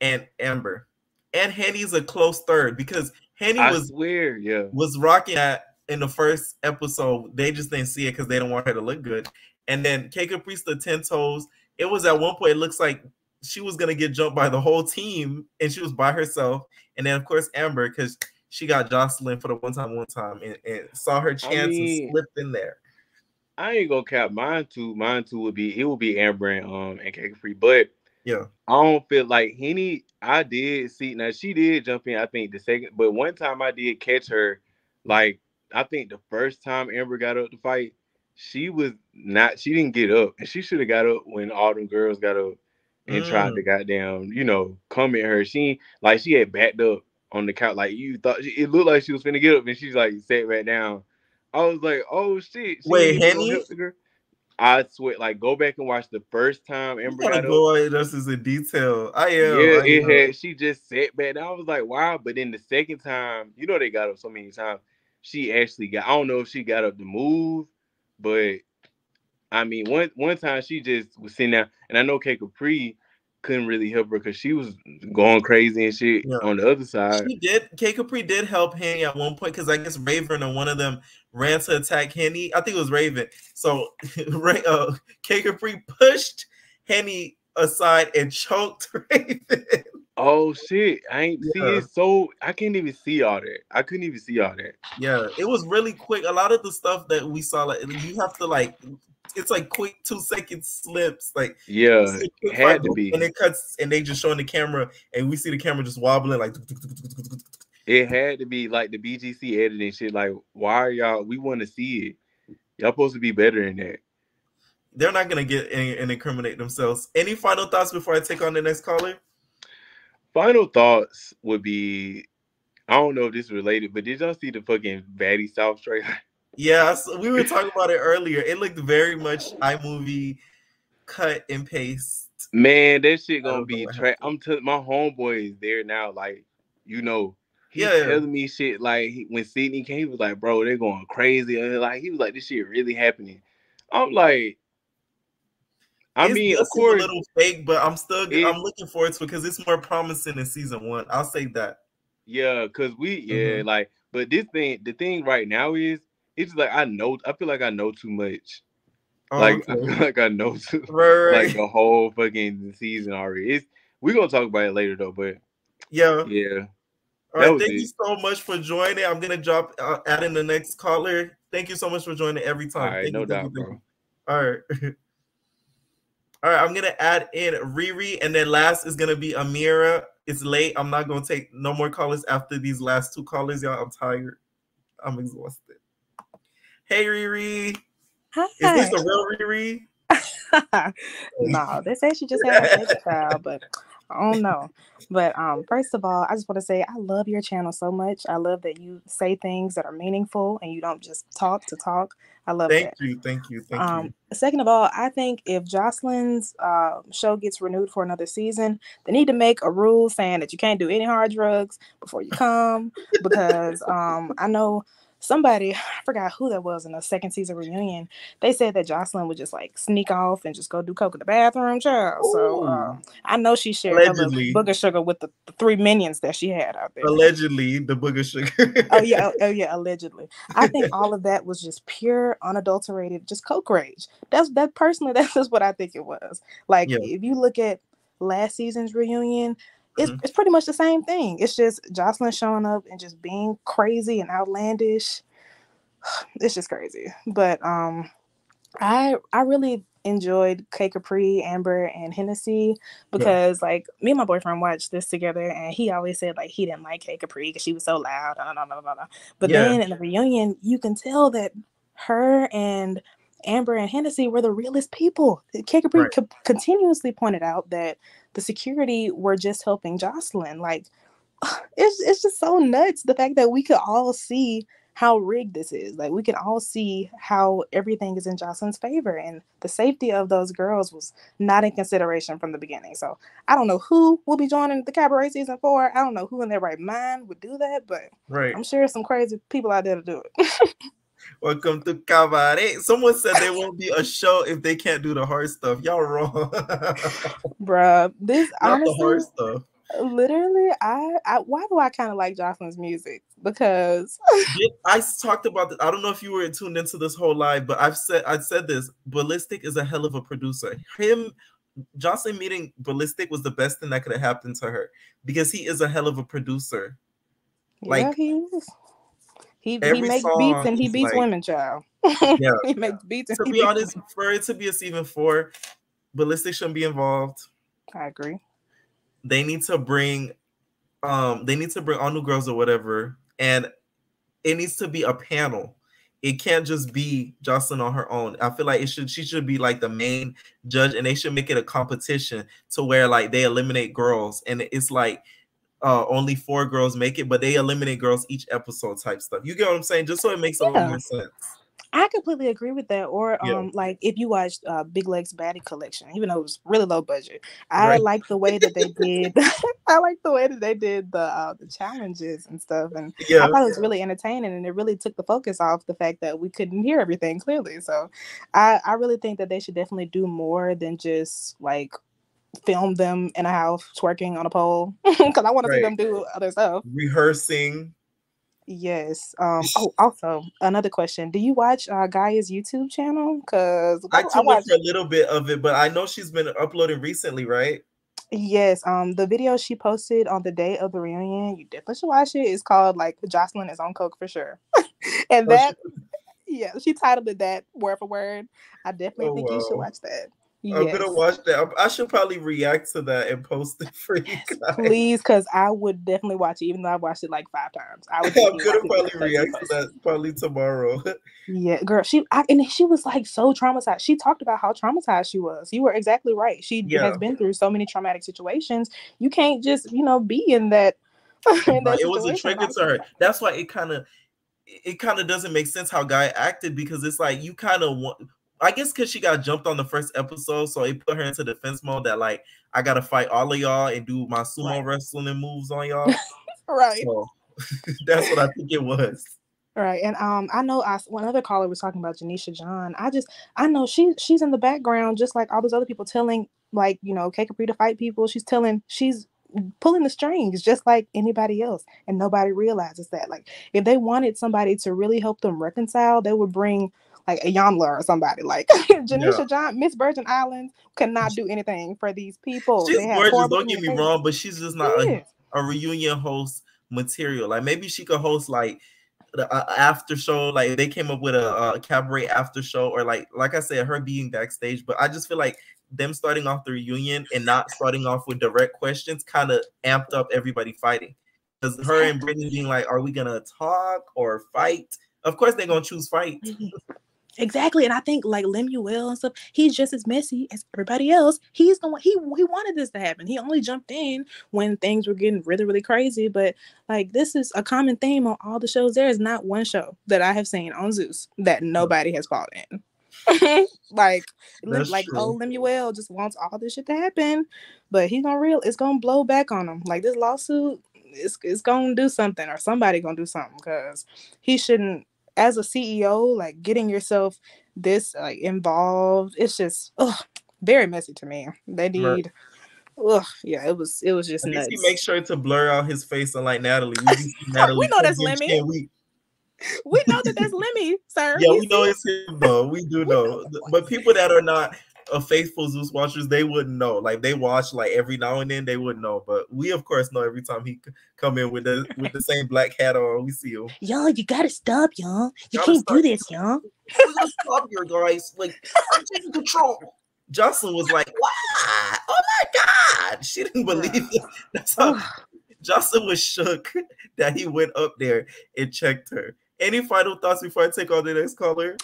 A: and Amber, and Henny's a close third because Henny was rocking that in the first episode. They just didn't see it because they don't want her to look good. And then K Capri's the 10 toes. It was at one point, it looks like she was gonna get jumped by the whole team, and she was by herself. And then of course Amber, because she got Joseline for the one time, and saw her chance and slipped in there.
H: I ain't gonna cap mine too. Mine too would be Amber and K Capri, but
A: yeah,
H: I don't feel like Henny. I did see now she did jump in. I think the second, but one time I did catch her. Like I think the first time Amber got up to fight, she didn't get up, and she should have got up when all them girls got up and tried to goddamn, come at her. She had backed up on the couch, like you thought. It looked like she was finna get up, and she's like sat back down. I was like, oh shit.
A: Wait, Henny?
H: I swear, like go back and watch the first time Amber got
A: up. This is in detail.
H: She just sat back down. I was like, wow. But then the second time, they got up so many times. She actually got. I don't know if she got up to move, but I mean, one time she just was sitting there, and I know K Capri couldn't really help her because she was going crazy and shit on the other side.
A: She did. K Capri did help Henny at one point because I guess Raven or one of them ran to attack Henny. I think it was Raven. So K Capri pushed Henny aside and choked Raven.
H: Oh shit! I ain't see it, so I can't even see all that. I couldn't even see all that.
A: Yeah, it was really quick. A lot of the stuff that we saw, like you have to like, it's like quick 2-second slips. Like
H: yeah, it had to be,
A: and it cuts, and they just showing the camera, and we see the camera just wobbling like.
H: It had to be like the BGC editing shit. Like, why are y'all? We want to see it. Y'all supposed to be better than that.
A: They're not gonna get and incriminate themselves. Any final thoughts before I take on the next caller?
H: Final thoughts would be, I don't know if this is related, but did y'all see the fucking baddie South trailer?
A: Yeah, we were talking about it earlier. It looked very much iMovie cut and paste.
H: Man, that shit gonna be I'm telling my homeboy is there now. Like, you know, he's telling me shit. Like when Sydney came, he was like, "Bro, they're going crazy." Like he was like, "This shit really happening." I'm like, I mean, of course,
A: a little fake, but I'm looking forward to it because it's more promising than season 1. I'll say that.
H: Yeah, because like, but the thing right now is, it's like I feel like I know too much. I feel like I know too, like the whole fucking season already. We're gonna talk about it later though, but
A: yeah. All right, thank you so much for joining. I'm gonna add in the next caller. Thank you so much for joining every time.
H: All right, no doubt, bro.
A: All right. All right, I'm gonna add in Riri, and then last is gonna be Amira. It's late. I'm not gonna take no more callers after these last 2 callers, y'all. I'm tired. I'm exhausted. Hey, Riri.
I: Hi.
A: Is this a real Riri?
I: No, they say she just had a baby child, but I don't know. But first of all, I just want to say I love your channel so much. I love that you say things that are meaningful and you don't just talk to talk. I love that.
A: Thank you.
I: Second of all, I think if Joseline's show gets renewed for another season, they need to make a rule saying that you can't do any hard drugs before you come, because I know somebody, I forgot who that was in the second season reunion, they said that Joseline would just like sneak off and just go do coke in the bathroom, child. Ooh. So I know she shared her little booger sugar with the 3 minions that she had out there.
A: Allegedly, the booger sugar.
I: oh yeah, allegedly. I think all of that was just pure, unadulterated, just coke rage. That's just what I think it was. Like, if you look at last season's reunion, it's pretty much the same thing. It's just Joseline showing up and just being crazy and outlandish. It's just crazy. But I really enjoyed K Capri, Amber, and Hennessy because like me and my boyfriend watched this together, and he always said like he didn't like K Capri because she was so loud. But then in the reunion, you can tell that her and Amber and Hennessy were the realest people. K Capri continuously pointed out that the security were just helping Joseline. Like, it's just so nuts, the fact that we could all see how rigged this is. Like, we can all see how everything is in Joseline's favor, and the safety of those girls was not in consideration from the beginning. So I don't know who will be joining the Cabaret season 4. I don't know who in their right mind would do that, but I'm sure some crazy people out there to do it.
A: Welcome to Cabaret. Someone said there won't be a show if they can't do the hard stuff. Y'all wrong.
I: Bruh, this
A: not
I: honestly,
A: the hard stuff.
I: Literally, why do I kind of like Joseline's music? Because
A: I talked about this. I don't know if you were tuned into this whole live, but I said this. Ballistic is a hell of a producer. Joseline meeting Ballistic was the best thing that could have happened to her, because he is a hell of a producer.
I: Like, he is. He makes beats and he beats women, child.
A: Yeah,
I: he makes beats.
A: To be honest, for it to be a season 4, Ballistic shouldn't be involved.
I: I agree.
A: They need to bring all new girls or whatever, and it needs to be a panel. It can't just be Joseline on her own. I feel like she should be like the main judge, and they should make it a competition to where like they eliminate girls, and it's like only 4 girls make it, but they eliminate girls each episode type stuff. You get what I'm saying? Just so it makes a little more sense.
I: I completely agree with that. Or like if you watched Big Legs Baddie Collection, even though it was really low budget, I like the way that they did. I like the way that they did the challenges and stuff, and I thought it was really entertaining, and it really took the focus off the fact that we couldn't hear everything clearly. So I really think that they should definitely do more than just like film them in a house twerking on a pole, because I want to see them do other stuff,
A: rehearsing.
I: Yes. Oh, also another question. Do you watch Gaia's YouTube channel? Because
A: I tuned in for a little bit of it, but I know she's been uploading recently, right?
I: Yes. The video she posted on the day of the reunion, you definitely should watch it. It's called like Joseline is on coke for sure. And that, yeah, she titled it that word for word. I definitely think you should watch that.
A: I'm gonna watch that. I should probably react to that and post it for you guys.
I: Please, because I would definitely watch it, even though I watched it like 5 times.
A: I'm gonna probably react to that probably tomorrow.
I: Yeah, girl. She was like so traumatized. She talked about how traumatized she was. You were exactly right. She has been through so many traumatic situations. You can't just be in that.
A: It was a trigger to her. That's why it kind of doesn't make sense how Guy acted, because it's like you kind of want. I guess because she got jumped on the first episode, so it put her into defense mode that like I gotta fight all of y'all and do my sumo wrestling moves on y'all.
I: Right.
A: So that's what I think it was.
I: Right. And I know one other caller was talking about Janisha John. I know she's in the background just like all those other people telling like, K Capri to fight people. She's pulling the strings just like anybody else, and nobody realizes that. Like if they wanted somebody to really help them reconcile, they would bring like a Yamla or somebody. Like Janisha John, Miss Virgin Islands could not do anything for these people.
A: She's gorgeous, don't get me wrong, but she's just not a reunion host material. Like maybe she could host like the after show, like they came up with a cabaret after show, or like I said, her being backstage. But I just feel like them starting off the reunion and not starting off with direct questions kind of amped up everybody fighting, because her and Brittany being like, are we gonna talk or fight? Of course they're gonna choose fight.
I: Exactly. And I think like Lemuel and stuff, he's just as messy as everybody else. He's the one, he wanted this to happen. He only jumped in when things were getting really, really crazy. But like this is a common theme on all the shows. There is not one show that I have seen on Zeus that nobody has fought in. like Lemuel just wants all this shit to happen, but it's gonna blow back on him. Like this lawsuit it's gonna do something, or somebody gonna do something, because he shouldn't, as a CEO, like getting yourself this like involved. It's just very messy to me. They need it was just nuts.
A: He makes sure to blur out his face, unlike Natalie. Natalie
I: we know that's Lemmy. We know that's Lemmy, sir.
A: Yeah, we know it's him though. We do know. But people that are not faithful Zeus watchers, they wouldn't know. Like they watch like every now and then, they wouldn't know. But we of course know every time he come in with the same black hat on. We see him.
I: Y'all, you gotta stop, y'all. You can't do this, y'all.
A: You gotta stop here, guys. Like I'm taking control. Joseline was like, "What? Oh my god!" She didn't believe it. That's how Joseline was shook that he went up there and checked her. Any final thoughts before I take on the next caller?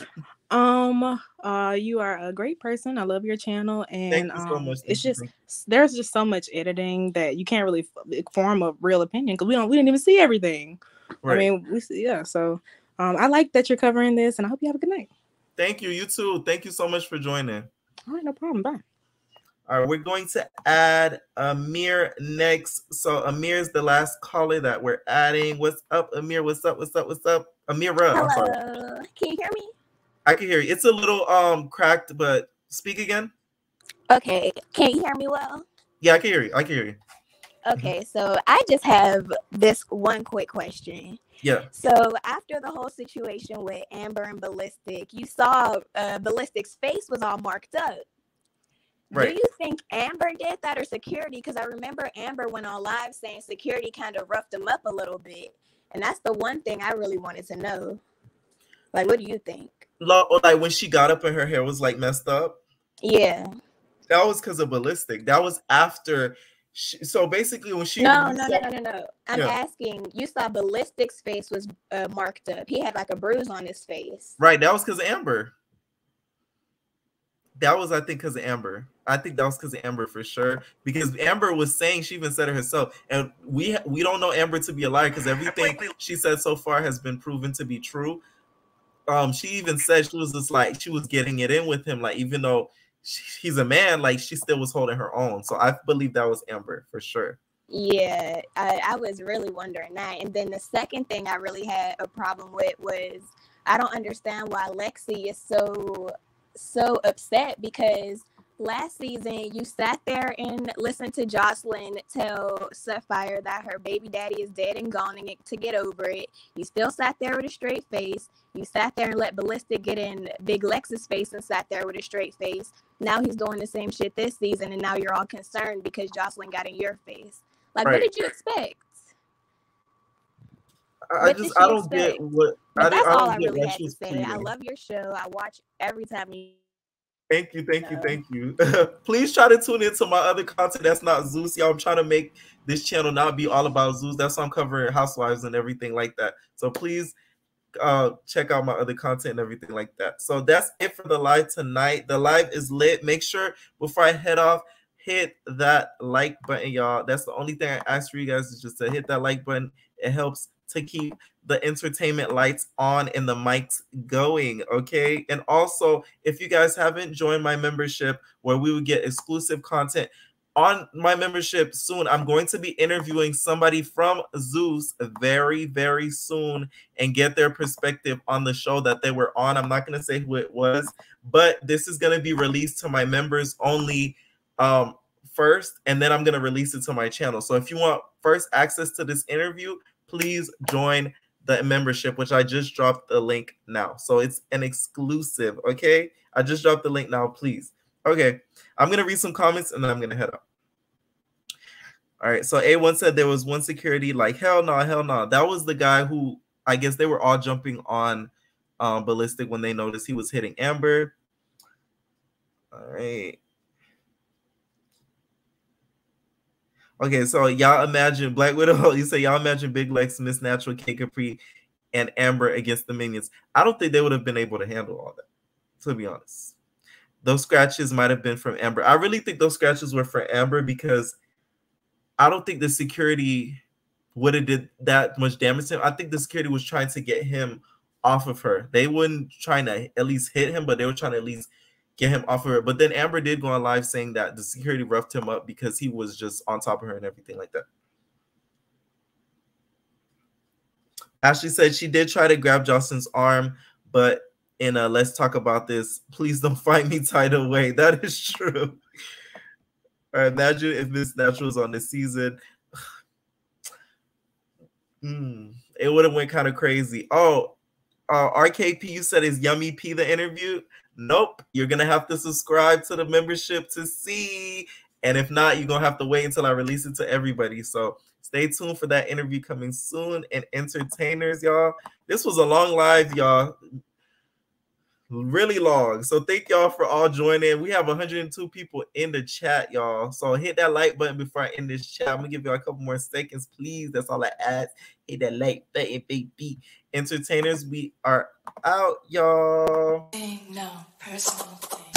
I: You are a great person. I love your channel, and
A: thank you so much.
I: It's just there's just so much editing that you can't really form a real opinion, because we didn't even see everything. Right. I mean, we see, so I like that you're covering this, and I hope you have a good night.
A: Thank you. You too. Thank you so much for joining.
I: All right, no problem. Bye.
A: All right, we're going to add Amir next. So Amir is the last caller that we're adding. What's up, Amir? What's up? What's up? What's up? Amira.
J: Hello.
A: I'm sorry.
J: Can you hear me?
A: I can hear you. It's a little cracked, but speak again.
J: Okay. Can you hear me well?
A: Yeah, I can hear you. I can hear you.
J: Okay, so I just have this one quick question.
A: Yeah.
J: So after the whole situation with Amber and Ballistic, you saw Ballistic's face was all marked up. Right. Do you think Amber did that, or security? Because I remember Amber went on live saying security kind of roughed him up a little bit. And that's the one thing I really wanted to know. Like, what do you think?
A: Like when she got up and her hair was like messed up?
J: Yeah.
A: That was because of Ballistic. That was after. So basically when she...
J: No. I'm asking, you saw Ballistic's face was marked up. He had like a bruise on his face.
A: Right. That was because of Amber. That was, I think, because of Amber. I think that was because of Amber for sure. Because Amber was saying, she even said it herself, and we don't know Amber to be a liar, because everything she said so far has been proven to be true. She even said she was just like, she was getting it in with him, like even though he's a man, like she still was holding her own. So I believe that was Amber for sure.
J: Yeah, I was really wondering that. And then the second thing I really had a problem with was, I don't understand why Lexi is so upset, because last season, you sat there and listened to Joseline tell Sapphire that her baby daddy is dead and gone and to get over it. You still sat there with a straight face. You sat there and let Ballistic get in Big Lex's face and sat there with a straight face. Now he's doing the same shit this season, and now you're all concerned because Joseline got in your face. Like, what did you expect?
A: I don't get what.
J: But that's all I really had to say. I love your show. I watch every time you.
A: Thank you. Please try to tune into my other content that's not Zeus, y'all. I'm trying to make this channel not be all about Zeus. That's why I'm covering housewives and everything like that. So please check out my other content and everything like that. So that's it for the live tonight. The live is lit. Make sure before I head off, hit that like button, y'all. That's the only thing I ask for you guys is just to hit that like button. It helps to keep the entertainment lights on and the mics going, okay? And also, if you guys haven't joined my membership where we would get exclusive content on my membership soon, I'm going to be interviewing somebody from Zeus very, very soon and get their perspective on the show that they were on. I'm not going to say who it was, but this is going to be released to my members only first, and then I'm going to release it to my channel. So if you want first access to this interview, please join the membership, which I just dropped the link now. So it's an exclusive, okay? I just dropped the link now, please. Okay, I'm going to read some comments and then I'm going to head up. All right, so A1 said there was one security like, hell no. That was the guy who, I guess they were all jumping on Ballistic when they noticed he was hitting Amber. All right. Okay, so y'all imagine Black Widow. You say y'all imagine Big Lex, Miss Natural, K Capri, and Amber against the Minions. I don't think they would have been able to handle all that, to be honest. Those scratches might have been from Amber. I really think those scratches were for Amber because I don't think the security would have did that much damage to him. I think the security was trying to get him off of her. They weren't trying to at least hit him, but they were trying to at least get him off of her. But then Amber did go on live saying that the security roughed him up because he was just on top of her and everything like that. Ashley said she did try to grab Joseline's arm, but in a Let's Talk About This, please don't find me tied away. That is true. All right, imagine if Miss Natural was on this season. It would have went kind of crazy. Oh, RKP, you said is Yummy P the interview? Nope. You're going to have to subscribe to the membership to see. And if not, you're going to have to wait until I release it to everybody. So stay tuned for that interview coming soon. And entertainers, y'all, this was a long live, y'all. Really long. So thank y'all for all joining. We have 102 people in the chat, y'all. So hit that like button before I end this chat. I'm gonna give y'all a couple more seconds, please. That's all I ask. Hit that like button, baby. Entertainers, we are out, y'all.
K: No personal thing.